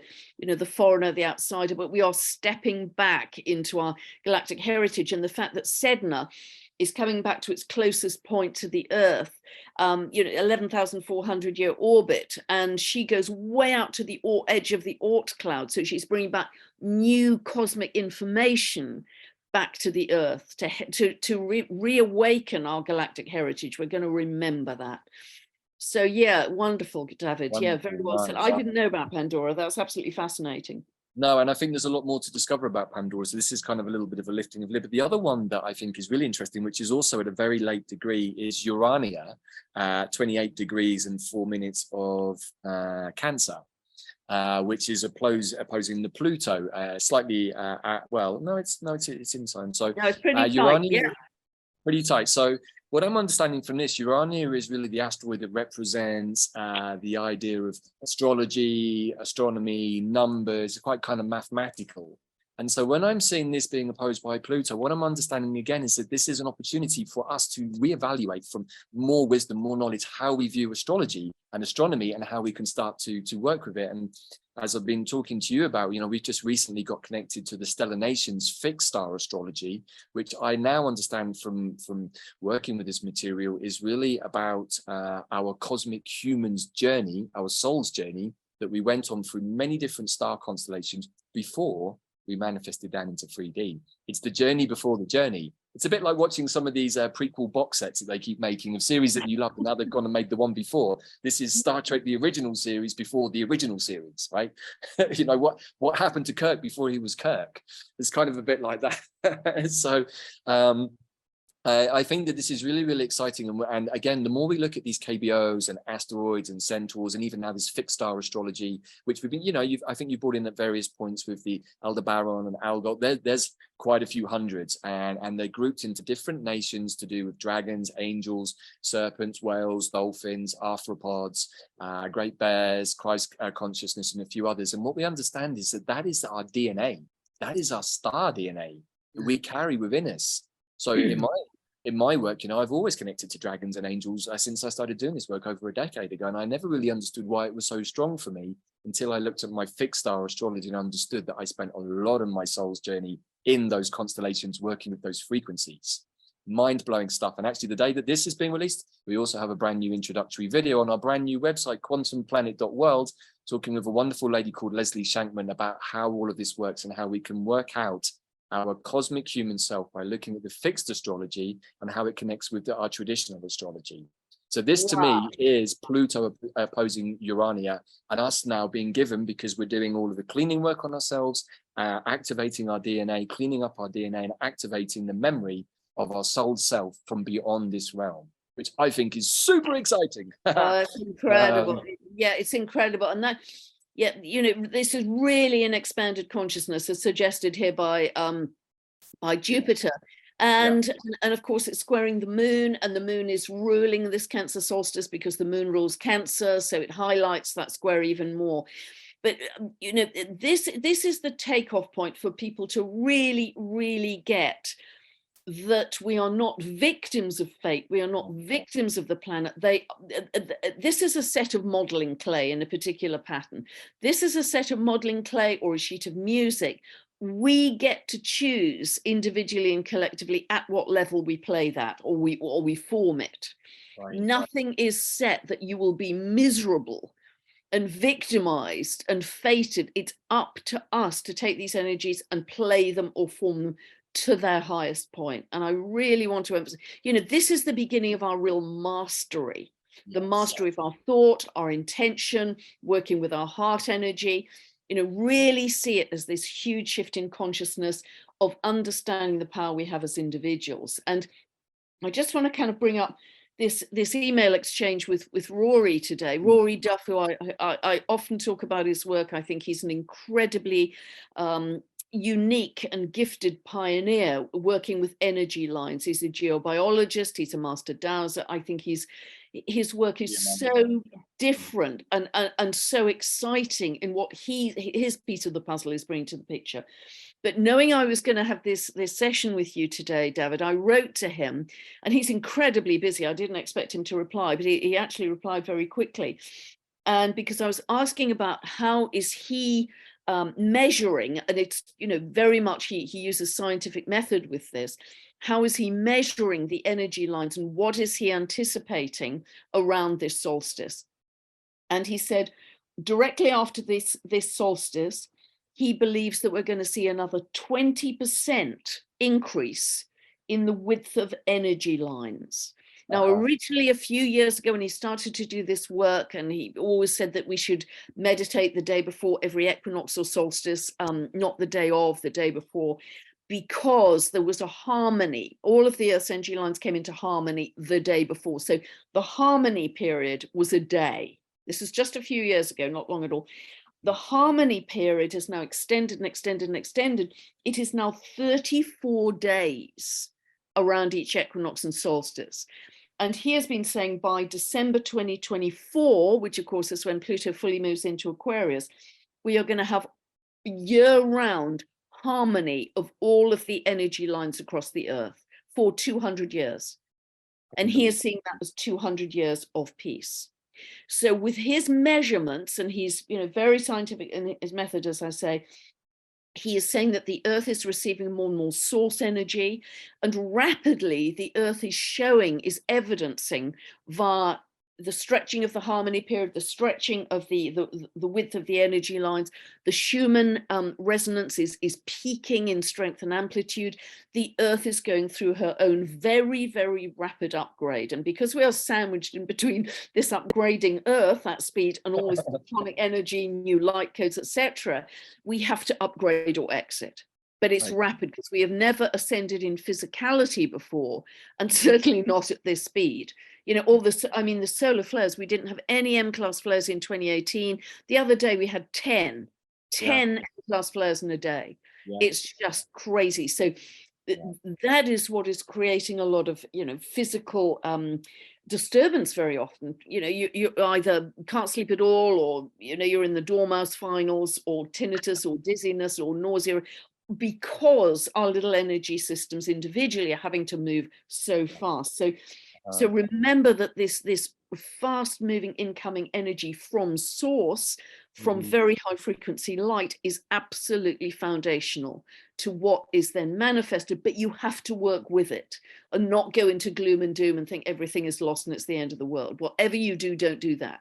foreigner, the outsider, but we are stepping back into our galactic heritage, and the fact that Sedna is coming back to its closest point to the Earth, 11,400 year orbit, and she goes way out to the edge of the Oort cloud. So she's bringing back new cosmic information back to the Earth to reawaken our galactic heritage. We're going to remember that. So yeah, wonderful, Davyd. Yeah, very well said. I didn't know about Pandora. That's absolutely fascinating. No, and I think there's a lot more to discover about Pandora. So this is kind of a little bit of a lifting of lid. But the other one that I think is really interesting, which is also at a very late degree, is Urania, 28 degrees and 4 minutes of Cancer, which is opposing the Pluto, slightly. Well, no, it's inside. So No, it's pretty tight. Urania, Yeah. pretty tight. So what I'm understanding from this, Urania is really the asteroid that represents the idea of astrology, astronomy, numbers, quite kind of mathematical. And so when I'm seeing this being opposed by Pluto, what I'm understanding again is that this is an opportunity for us to reevaluate from more wisdom, more knowledge, how we view astrology and astronomy and how we can start to work with it. And as I've been talking to you about, we've just recently got connected to the Stellar Nations fixed star astrology, which I now understand from working with this material is really about our cosmic humans journey, our soul's journey that we went on through many different star constellations before we manifested down into 3D. It's the journey before the journey. It's a bit like watching some of these prequel box sets that they keep making of series that you love, and now they've gone and made the one before. This is Star Trek, the original series before the original series, right? What happened to Kirk before he was Kirk? It's kind of a bit like that. So I think that this is really, really exciting. And again, the more we look at these KBOs and asteroids and centaurs, and even now this fixed star astrology, which we've been, I think you brought in at various points with the Aldebaran and Algol, there's quite a few hundreds, and they're grouped into different nations to do with dragons, angels, serpents, whales, dolphins, arthropods, great bears, Christ consciousness, and a few others. And what we understand is that is our DNA. That is our star DNA that we carry within us. So in my work, I've always connected to dragons and angels since I started doing this work over a decade ago. And I never really understood why it was so strong for me until I looked at my fixed star astrology and understood that I spent a lot of my soul's journey in those constellations, working with those frequencies. Mind-blowing stuff. And actually the day that this is being released, we also have a brand new introductory video on our brand new website, quantumplanet.world, talking with a wonderful lady called Leslie Shankman about how all of this works and how we can work out our cosmic human self by looking at the fixed astrology and how it connects with our traditional astrology. So this to me is Pluto opposing Urania, and us now being given, because we're doing all of the cleaning work on ourselves, activating our DNA, cleaning up our DNA and activating the memory of our soul self from beyond this realm, which I think is super exciting. It's incredible. Yeah, it's incredible. And that, yeah, this is really an expanded consciousness, as suggested here by Jupiter. And of course, it's squaring the moon, and the moon is ruling this Cancer solstice because the moon rules Cancer. So it highlights that square even more. But, this is the takeoff point for people to really, really get that we are not victims of fate. We are not victims of the planet. This is a set of modeling clay in a particular pattern. This is a set of modeling clay or a sheet of music. We get to choose individually and collectively at what level we play that, or we form it. Right. Nothing is set that you will be miserable and victimized and fated. It's up to us to take these energies and play them or form them to their highest point. And I really want to emphasize, this is the beginning of our real mastery, the mastery of our thought, our intention, working with our heart energy, really see it as this huge shift in consciousness of understanding the power we have as individuals. And I just want to kind of bring up this email exchange with Rory today. Rory Duff, who I often talk about his work. I think he's an incredibly unique and gifted pioneer working with energy lines. He's a geobiologist, he's a master dowser. I think his work is so different and so exciting in what his piece of the puzzle is bringing to the picture. But knowing I was going to have this session with you today, Davyd, I wrote to him, and he's incredibly busy. I didn't expect him to reply, but he actually replied very quickly. And because I was asking about how is he measuring, and it's, very much he uses scientific method with this. How is he measuring the energy lines, and what is he anticipating around this solstice? And he said, directly after this solstice, he believes that we're going to see another 20% increase in the width of energy lines. Now, originally, a few years ago, when he started to do this work, and he always said that we should meditate the day before every equinox or solstice, not the day of, the day before, because there was a harmony. All of the Earth's energy lines came into harmony the day before. So the harmony period was a day. This is just a few years ago, not long at all. The harmony period is now extended and extended and extended. It is now 34 days around each equinox and solstice. And he has been saying by December 2024, which of course is when Pluto fully moves into Aquarius, we are going to have year-round harmony of all of the energy lines across the Earth for 200 years. And he is seeing that as 200 years of peace. So with his measurements, and he's very scientific in his method, as I say, he is saying that the Earth is receiving more and more source energy, and rapidly the Earth is evidencing via the stretching of the harmony period, the stretching of the width of the energy lines. The Schumann resonance is peaking in strength and amplitude. The Earth is going through her own very, very rapid upgrade. And because we are sandwiched in between this upgrading Earth at speed and all this atomic energy, new light codes, etc., we have to upgrade or exit. But it's rapid because we have never ascended in physicality before, and certainly not at this speed. All this, the solar flares, we didn't have any M-class flares in 2018. The other day we had 10 M-class flares in a day. Yeah. It's just crazy. So that is what is creating a lot of, physical disturbance very often. You either can't sleep at all, or, you're in the Dormouse finals, or tinnitus, or dizziness, or nausea, because our little energy systems individually are having to move so fast. So remember that this fast moving incoming energy from source, from very high frequency light, is absolutely foundational to what is then manifested, but you have to work with it and not go into gloom and doom and think everything is lost and it's the end of the world. Whatever you do, don't do that.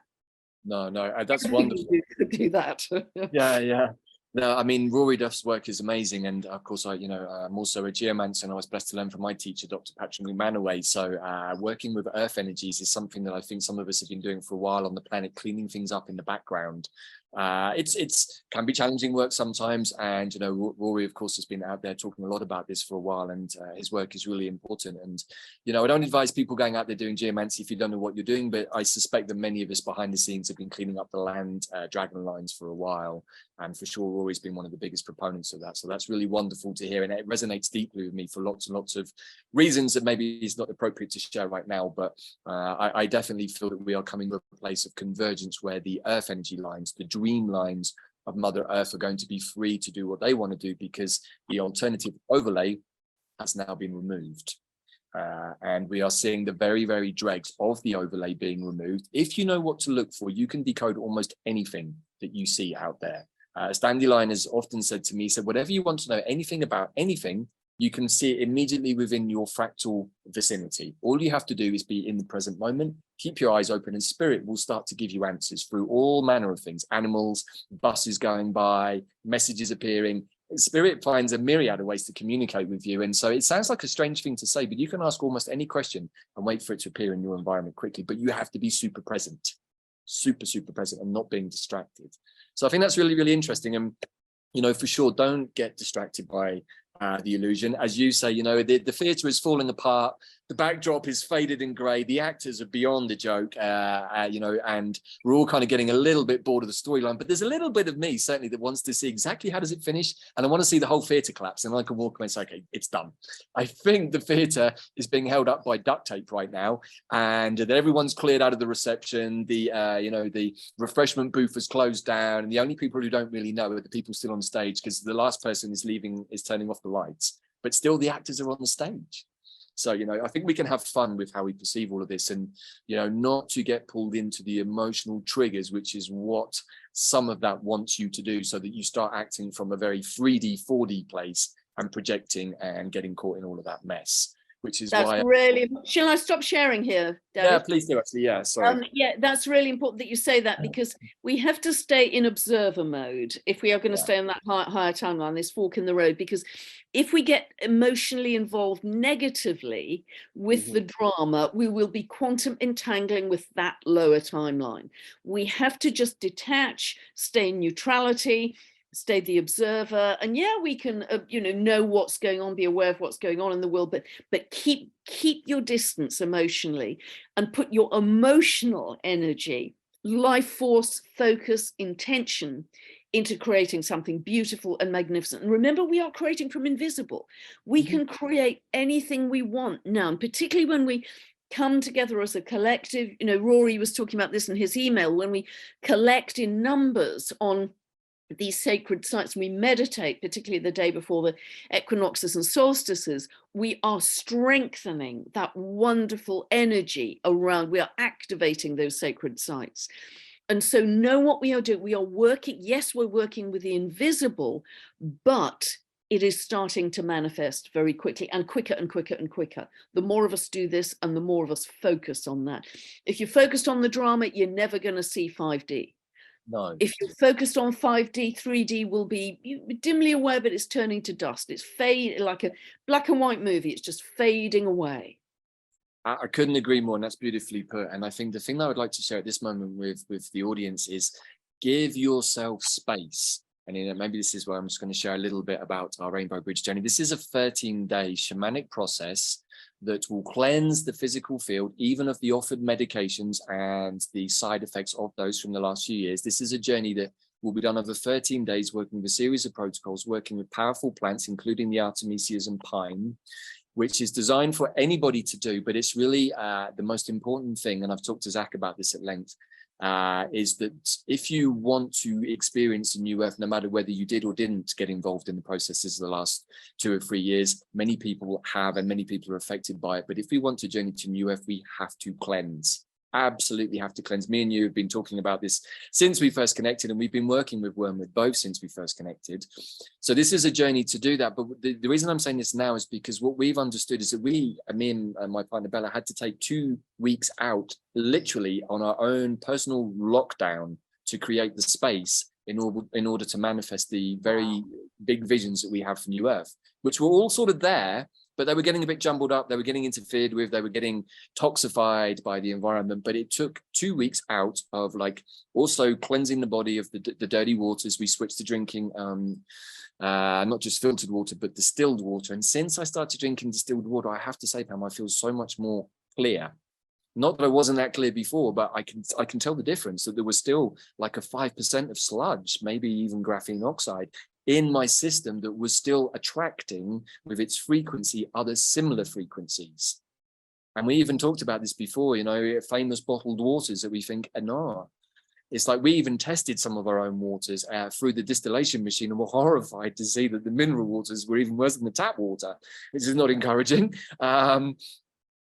No, that's wonderful. Do that. Yeah. No, Rory Duff's work is amazing, and of course, I'm also a geomancer, and I was blessed to learn from my teacher, Dr. Patrick McManaway. So, working with earth energies is something that I think some of us have been doing for a while on the planet, cleaning things up in the background. It's can be challenging work sometimes, and Rory, of course, has been out there talking a lot about this for a while, and his work is really important. And I don't advise people going out there doing geomancy if you don't know what you're doing, but I suspect that many of us behind the scenes have been cleaning up the land dragon lines for a while, and for sure Rory's been one of the biggest proponents of that. So that's really wonderful to hear, and it resonates deeply with me for lots and lots of reasons that maybe is not appropriate to share right now. But I definitely feel that we are coming to a place of convergence where the earth energy lines, the dream lines of Mother Earth, are going to be free to do what they want to do, because the alternative overlay has now been removed. And we are seeing the very, very dregs of the overlay being removed. If you know what to look for, you can decode almost anything that you see out there. Dandelion has often said to me, whatever you want to know, anything about anything, you can see it immediately within your fractal vicinity. All you have to do is be in the present moment, keep your eyes open, and spirit will start to give you answers through all manner of things: animals, buses going by, messages appearing. Spirit finds a myriad of ways to communicate with you. And so it sounds like a strange thing to say, but you can ask almost any question and wait for it to appear in your environment quickly, but you have to be super present, super present, and not being distracted. So I think that's really, really interesting. And, for sure, don't get distracted by the illusion. As you say, the theatre is falling apart. The backdrop is faded and grey. The actors are beyond a joke, and we're all kind of getting a little bit bored of the storyline. But there's a little bit of me, certainly, that wants to see exactly how does it finish. And I want to see the whole theatre collapse. And I can walk away and say, okay, it's done. I think the theatre is being held up by duct tape right now. And that everyone's cleared out of the reception. The refreshment booth has closed down. And the only people who don't really know are the people still on stage, because the last person is turning off the lights. But still, the actors are on the stage. So, I think we can have fun with how we perceive all of this, and, not to get pulled into the emotional triggers, which is what some of that wants you to do, so that you start acting from a very 3D, 4D place and projecting and getting caught in all of that mess, which is That's why. really, shall I stop sharing here, Davyd? Yeah, please do actually. Yeah, sorry. Yeah, that's really important that you say that, because we have to stay in observer mode if we are going to stay on that higher timeline, this fork in the road, because if we get emotionally involved negatively with the drama, we will be quantum entangling with that lower timeline. We have to just detach, stay in neutrality, stay the observer, and yeah, we can know what's going on, be aware of what's going on in the world, but keep your distance emotionally, and put your emotional energy, life force, focus, intention into creating something beautiful and magnificent. And remember, we are creating from invisible. We can create anything we want now, and particularly when we come together as a collective. Rory was talking about this in his email. When we collect in numbers on these sacred sites, we meditate, particularly the day before the equinoxes and solstices, we are strengthening that wonderful energy around, we are activating those sacred sites. And so know what we are doing. We are working, yes, we're working with the invisible, but it is starting to manifest very quickly, and quicker and quicker and quicker. The more of us do this, and the more of us focus on that. If you're focused on the drama, you're never going to see 5D. No. If you're focused on 5D, 3D will be dimly aware, but it's turning to dust. It's fade, like a black and white movie. It's just fading away. I couldn't agree more, and that's beautifully put. And I think the thing that I would like to share at this moment with the audience is give yourself space. And maybe this is where I'm just going to share a little bit about our Rainbow Bridge journey. This is a 13-day shamanic process that will cleanse the physical field, even of the offered medications and the side effects of those from the last few years. This is a journey that will be done over 13 days, working with a series of protocols, working with powerful plants, including the Artemisias and pine, which is designed for anybody to do. But it's really the most important thing, and I've talked to Zach about this at length, is that if you want to experience a new earth, no matter whether you did or didn't get involved in the processes of the last 2 or 3 years, many people have, and many people are affected by it. But if we want to journey to new earth, we have to cleanse. Absolutely have to cleanse. Me and you have been talking about this since we first connected, and we've been working with Wormwood both since we first connected. So this is a journey to do that. But the reason I'm saying this now is because what we've understood is that me and my partner Bella had to take 2 weeks out, literally on our own personal lockdown, to create the space in order to manifest the very big visions that we have for New Earth, which were all sort of there, but they were getting a bit jumbled up. They were getting interfered with. They were getting toxified by the environment. But it took 2 weeks out of also cleansing the body of the dirty waters. We switched to drinking not just filtered water, but distilled water. And since I started drinking distilled water, I have to say, Pam, I feel so much more clear. Not that I wasn't that clear before, but I can tell the difference, that there was still like a 5% of sludge, maybe even graphene oxide, in my system that was still attracting with its frequency other similar frequencies. And we even talked about this before, famous bottled waters that we think are not. It's like we even tested some of our own waters through the distillation machine, and were horrified to see that the mineral waters were even worse than the tap water, which is not encouraging.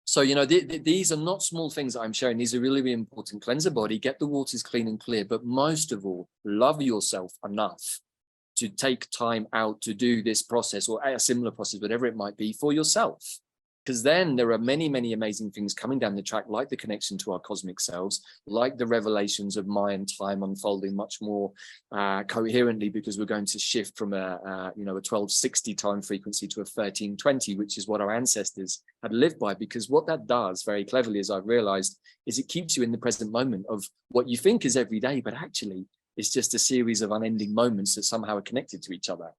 So, these are not small things that I'm sharing. These are really, really important. Cleanse the body, get the waters clean and clear, but most of all, love yourself enough to take time out to do this process, or a similar process, whatever it might be, for yourself. Because then there are many, many amazing things coming down the track, like the connection to our cosmic selves, like the revelations of Mayan time unfolding much more coherently, because we're going to shift from a 1260 time frequency to a 1320, which is what our ancestors had lived by. Because what that does very cleverly, as I've realized, is it keeps you in the present moment of what you think is every day, but actually it's just a series of unending moments that somehow are connected to each other,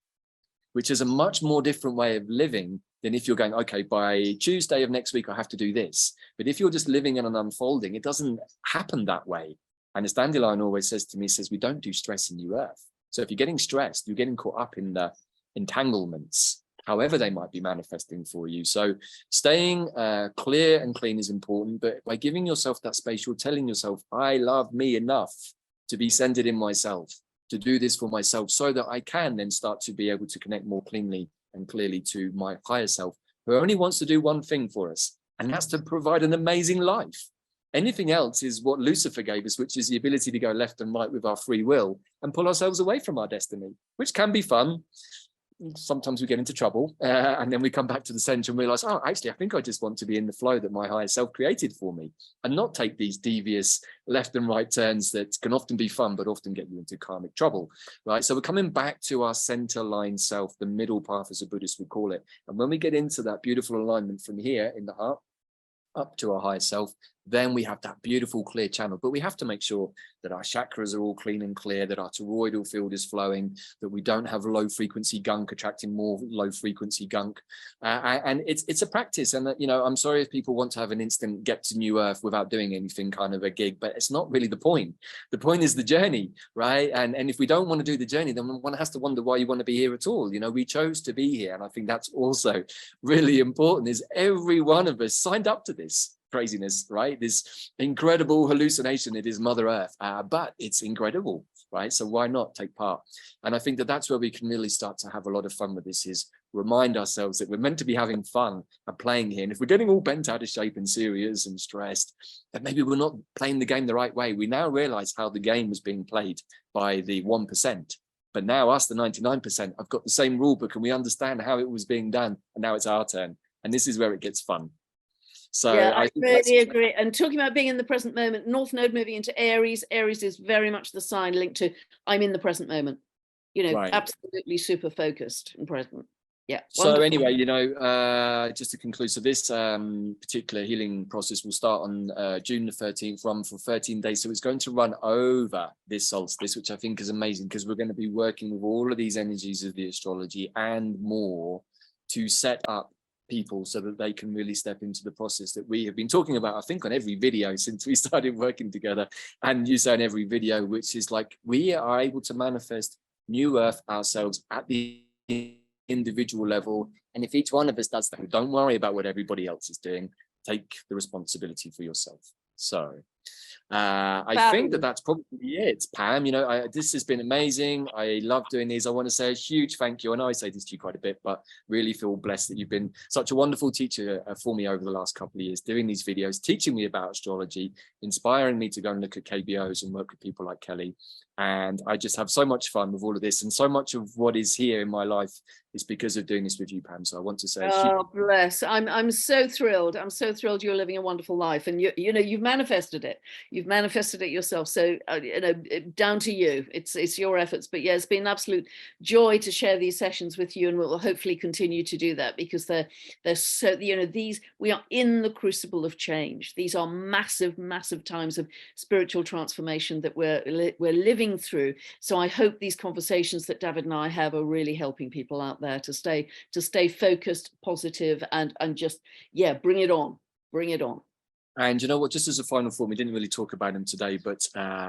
which is a much more different way of living than if you're going, okay, by Tuesday of next week, I have to do this. But if you're just living in an unfolding, it doesn't happen that way. And as Dandelion always says to me, we don't do stress in New Earth. So if you're getting stressed, you're getting caught up in the entanglements, however they might be manifesting for you. So staying clear and clean is important, but by giving yourself that space, you're telling yourself, I love me enough to be centered in myself, to do this for myself, so that I can then start to be able to connect more cleanly and clearly to my higher self, who only wants to do one thing for us, and that's to provide an amazing life. Anything else is what Lucifer gave us, which is the ability to go left and right with our free will and pull ourselves away from our destiny, which can be fun, sometimes we get into trouble, and then we come back to the center and realize, oh, actually, I think I just want to be in the flow that my higher self created for me, and not take these devious left and right turns that can often be fun, but often get you into karmic trouble, right? So we're coming back to our center line self, the middle path, as a Buddhist would call it. And when we get into that beautiful alignment from here in the heart up to our higher self, then we have that beautiful clear channel. But we have to make sure that our chakras are all clean and clear, that our toroidal field is flowing, that we don't have low frequency gunk attracting more low frequency gunk. And it's a practice. And, you know, I'm sorry if people want to have an instant get to new earth without doing anything kind of a gig, but it's not really the point. The point is the journey, right? And if we don't want to do the journey, then one has to wonder why you want to be here at all. You know, we chose to be here. And I think that's also really important, is every one of us signed up to this craziness, right? This incredible hallucination. It is Mother Earth, but it's incredible, right? So why not take part? And I think that that's where we can really start to have a lot of fun with this, is remind ourselves that we're meant to be having fun and playing here. And if we're getting all bent out of shape and serious and stressed, then maybe we're not playing the game the right way. We now realize how the game was being played by the 1%. But now us, the 99%, have got the same rule book, and we understand how it was being done. And now it's our turn. And this is where it gets fun. So yeah, I really agree. And talking about being in the present moment, North Node moving into Aries. Aries is very much the sign linked to I'm in the present moment. You know, right. Absolutely super focused and present. Yeah. So wonderful. anyway, you know, just to conclude, so this particular healing process will start on June the 13th, run for 13 days. So it's going to run over this solstice, which I think is amazing, because we're going to be working with all of these energies of the astrology and more to set up people so that they can really step into the process that we have been talking about, I think, on every video since we started working together, and you say in every video, which is like, we are able to manifest new earth ourselves at the individual level. And if each one of us does that, don't worry about what everybody else is doing, take the responsibility for yourself. So I think that that's probably it, Pam. You know, this has been amazing. I love doing these. I want to say a huge thank you. I know I say this to you quite a bit, but really feel blessed that you've been such a wonderful teacher for me over the last couple of years, doing these videos, teaching me about astrology, inspiring me to go and look at KBOs and work with people like Kelly. And I just have so much fun with all of this, and so much of what is here in my life is because of doing this with you, Pam. So I want to say, oh, bless. I'm so thrilled. I'm so thrilled you're living a wonderful life, and you know, you've manifested it. You've manifested it yourself. So you know, down to you. It's your efforts. But yeah, it's been an absolute joy to share these sessions with you, and we'll hopefully continue to do that, because they're so, you know, we are in the crucible of change. These are massive, massive times of spiritual transformation that we're living through. So I hope these conversations that Davyd and I have are really helping people out there to stay focused, positive, and just, yeah, bring it on. And you know what, just as a final thought, we didn't really talk about him today, but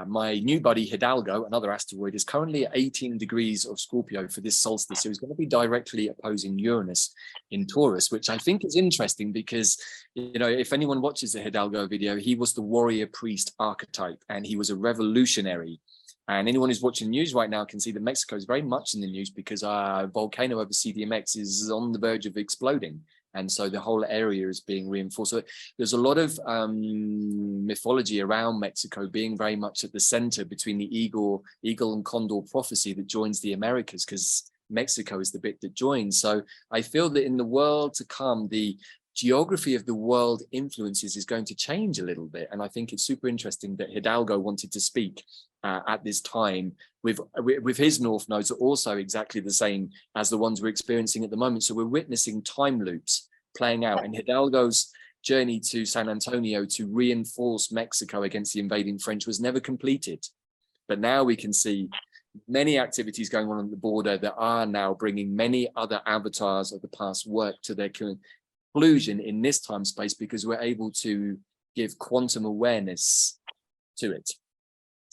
my new buddy Hidalgo, another asteroid, is currently at 18 degrees of Scorpio for this solstice. So he's going to be directly opposing Uranus in Taurus, which I think is interesting because, you know, if anyone watches the Hidalgo video, he was the warrior priest archetype, and he was a revolutionary. And anyone who's watching the news right now can see that Mexico is very much in the news because our volcano over CDMX is on the verge of exploding. And so the whole area is being reinforced. So there's a lot of mythology around Mexico being very much at the center between the eagle and condor prophecy that joins the Americas, because Mexico is the bit that joins. So I feel that in the world to come, the geography of the world influences is going to change a little bit. And I think it's super interesting that Hidalgo wanted to speak at this time with his north nodes are also exactly the same as the ones we're experiencing at the moment. So we're witnessing time loops playing out, and Hidalgo's journey to San Antonio to reinforce Mexico against the invading French was never completed. But now we can see many activities going on the border that are now bringing many other avatars of the past work to their conclusion in this time space, because we're able to give quantum awareness to it.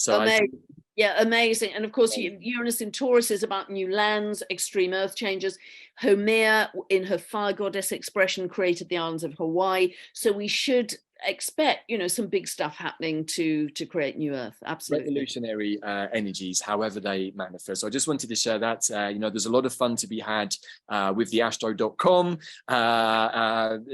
So amazing. Yeah, amazing. And of course, Uranus in Taurus is about new lands, extreme earth changes. Homer, in her fire goddess expression, created the islands of Hawaii. So we should expect, you know, some big stuff happening to create new earth. Absolutely. Revolutionary energies, however they manifest. So I just wanted to share that. You know, there's a lot of fun to be had with the astro.com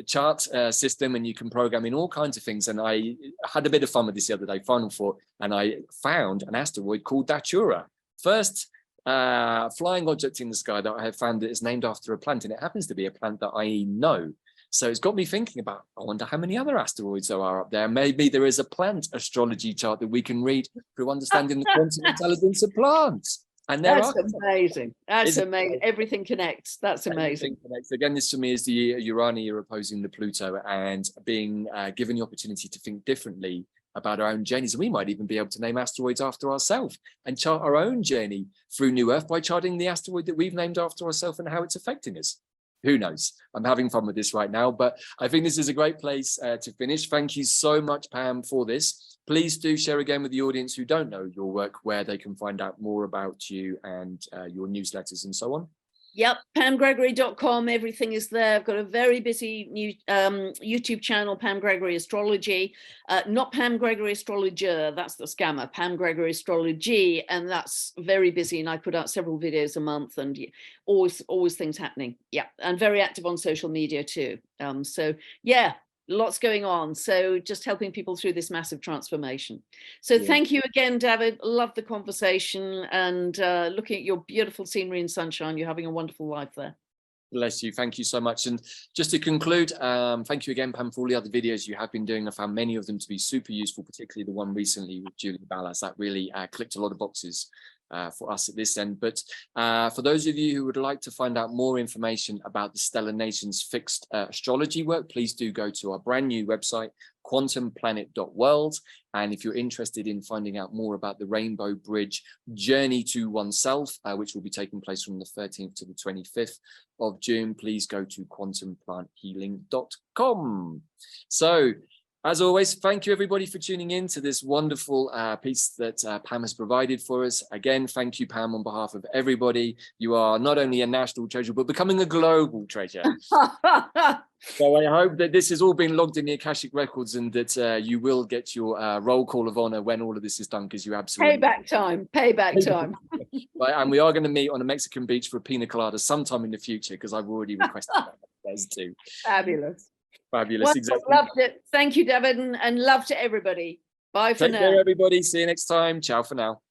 chart system, and you can program in all kinds of things. And I had a bit of fun with this the other day, final thought, and I found an asteroid called Datura. First flying object in the sky that I have found that is named after a plant, and it happens to be a plant that I know. So it's got me thinking about, I wonder how many other asteroids there are up there. Maybe there is a plant astrology chart that we can read through understanding the quantum intelligence of plants. And that's amazing. That's amazing. Everything connects. That's amazing. Again, this for me is the Urania opposing the Pluto, and being given the opportunity to think differently about our own journeys. And we might even be able to name asteroids after ourselves and chart our own journey through New Earth by charting the asteroid that we've named after ourselves and how it's affecting us. Who knows? I'm having fun with this right now, but I think this is a great place to finish. Thank you so much, Pam, for this. Please do share again with the audience who don't know your work, where they can find out more about you and your newsletters and so on. Yep, pamgregory.com. Everything is there. I've got a very busy new YouTube channel, Pam Gregory Astrology. Not Pam Gregory Astrologer, that's the scammer. Pam Gregory Astrology, and that's very busy. And I put out several videos a month, and always things happening. Yeah, and very active on social media too. So yeah, lots going on. So just helping people through this massive transformation. So thank you again, Davyd. Love the conversation, and looking at your beautiful scenery and sunshine. You're having a wonderful life there. Bless you. Thank you so much. And just to conclude, thank you again, Pam, for all the other videos you have been doing. I found many of them to be super useful, particularly the one recently with Julie Ballas. That really clicked a lot of boxes for us at this end. But for those of you who would like to find out more information about the Stellar Nations fixed astrology work, please do go to our brand new website, quantumplanet.world. And if you're interested in finding out more about the Rainbow Bridge Journey to Oneself, which will be taking place from the 13th to the 25th of June, please go to quantumplanthealing.com. So, as always, thank you everybody for tuning in to this wonderful piece that Pam has provided for us. Again, thank you, Pam, on behalf of everybody. You are not only a national treasure, but becoming a global treasure. So I hope that this has all been logged in the Akashic Records, and that you will get your roll call of honor when all of this is done, because you absolutely... Payback time. Right, and we are going to meet on a Mexican beach for a pina colada sometime in the future, because I've already requested that. There's two. Fabulous. Fabulous, Well, exactly. Loved it. Thank you, Davyd, and love to everybody. Bye for now. Take care, everybody. See you next time. Ciao for now.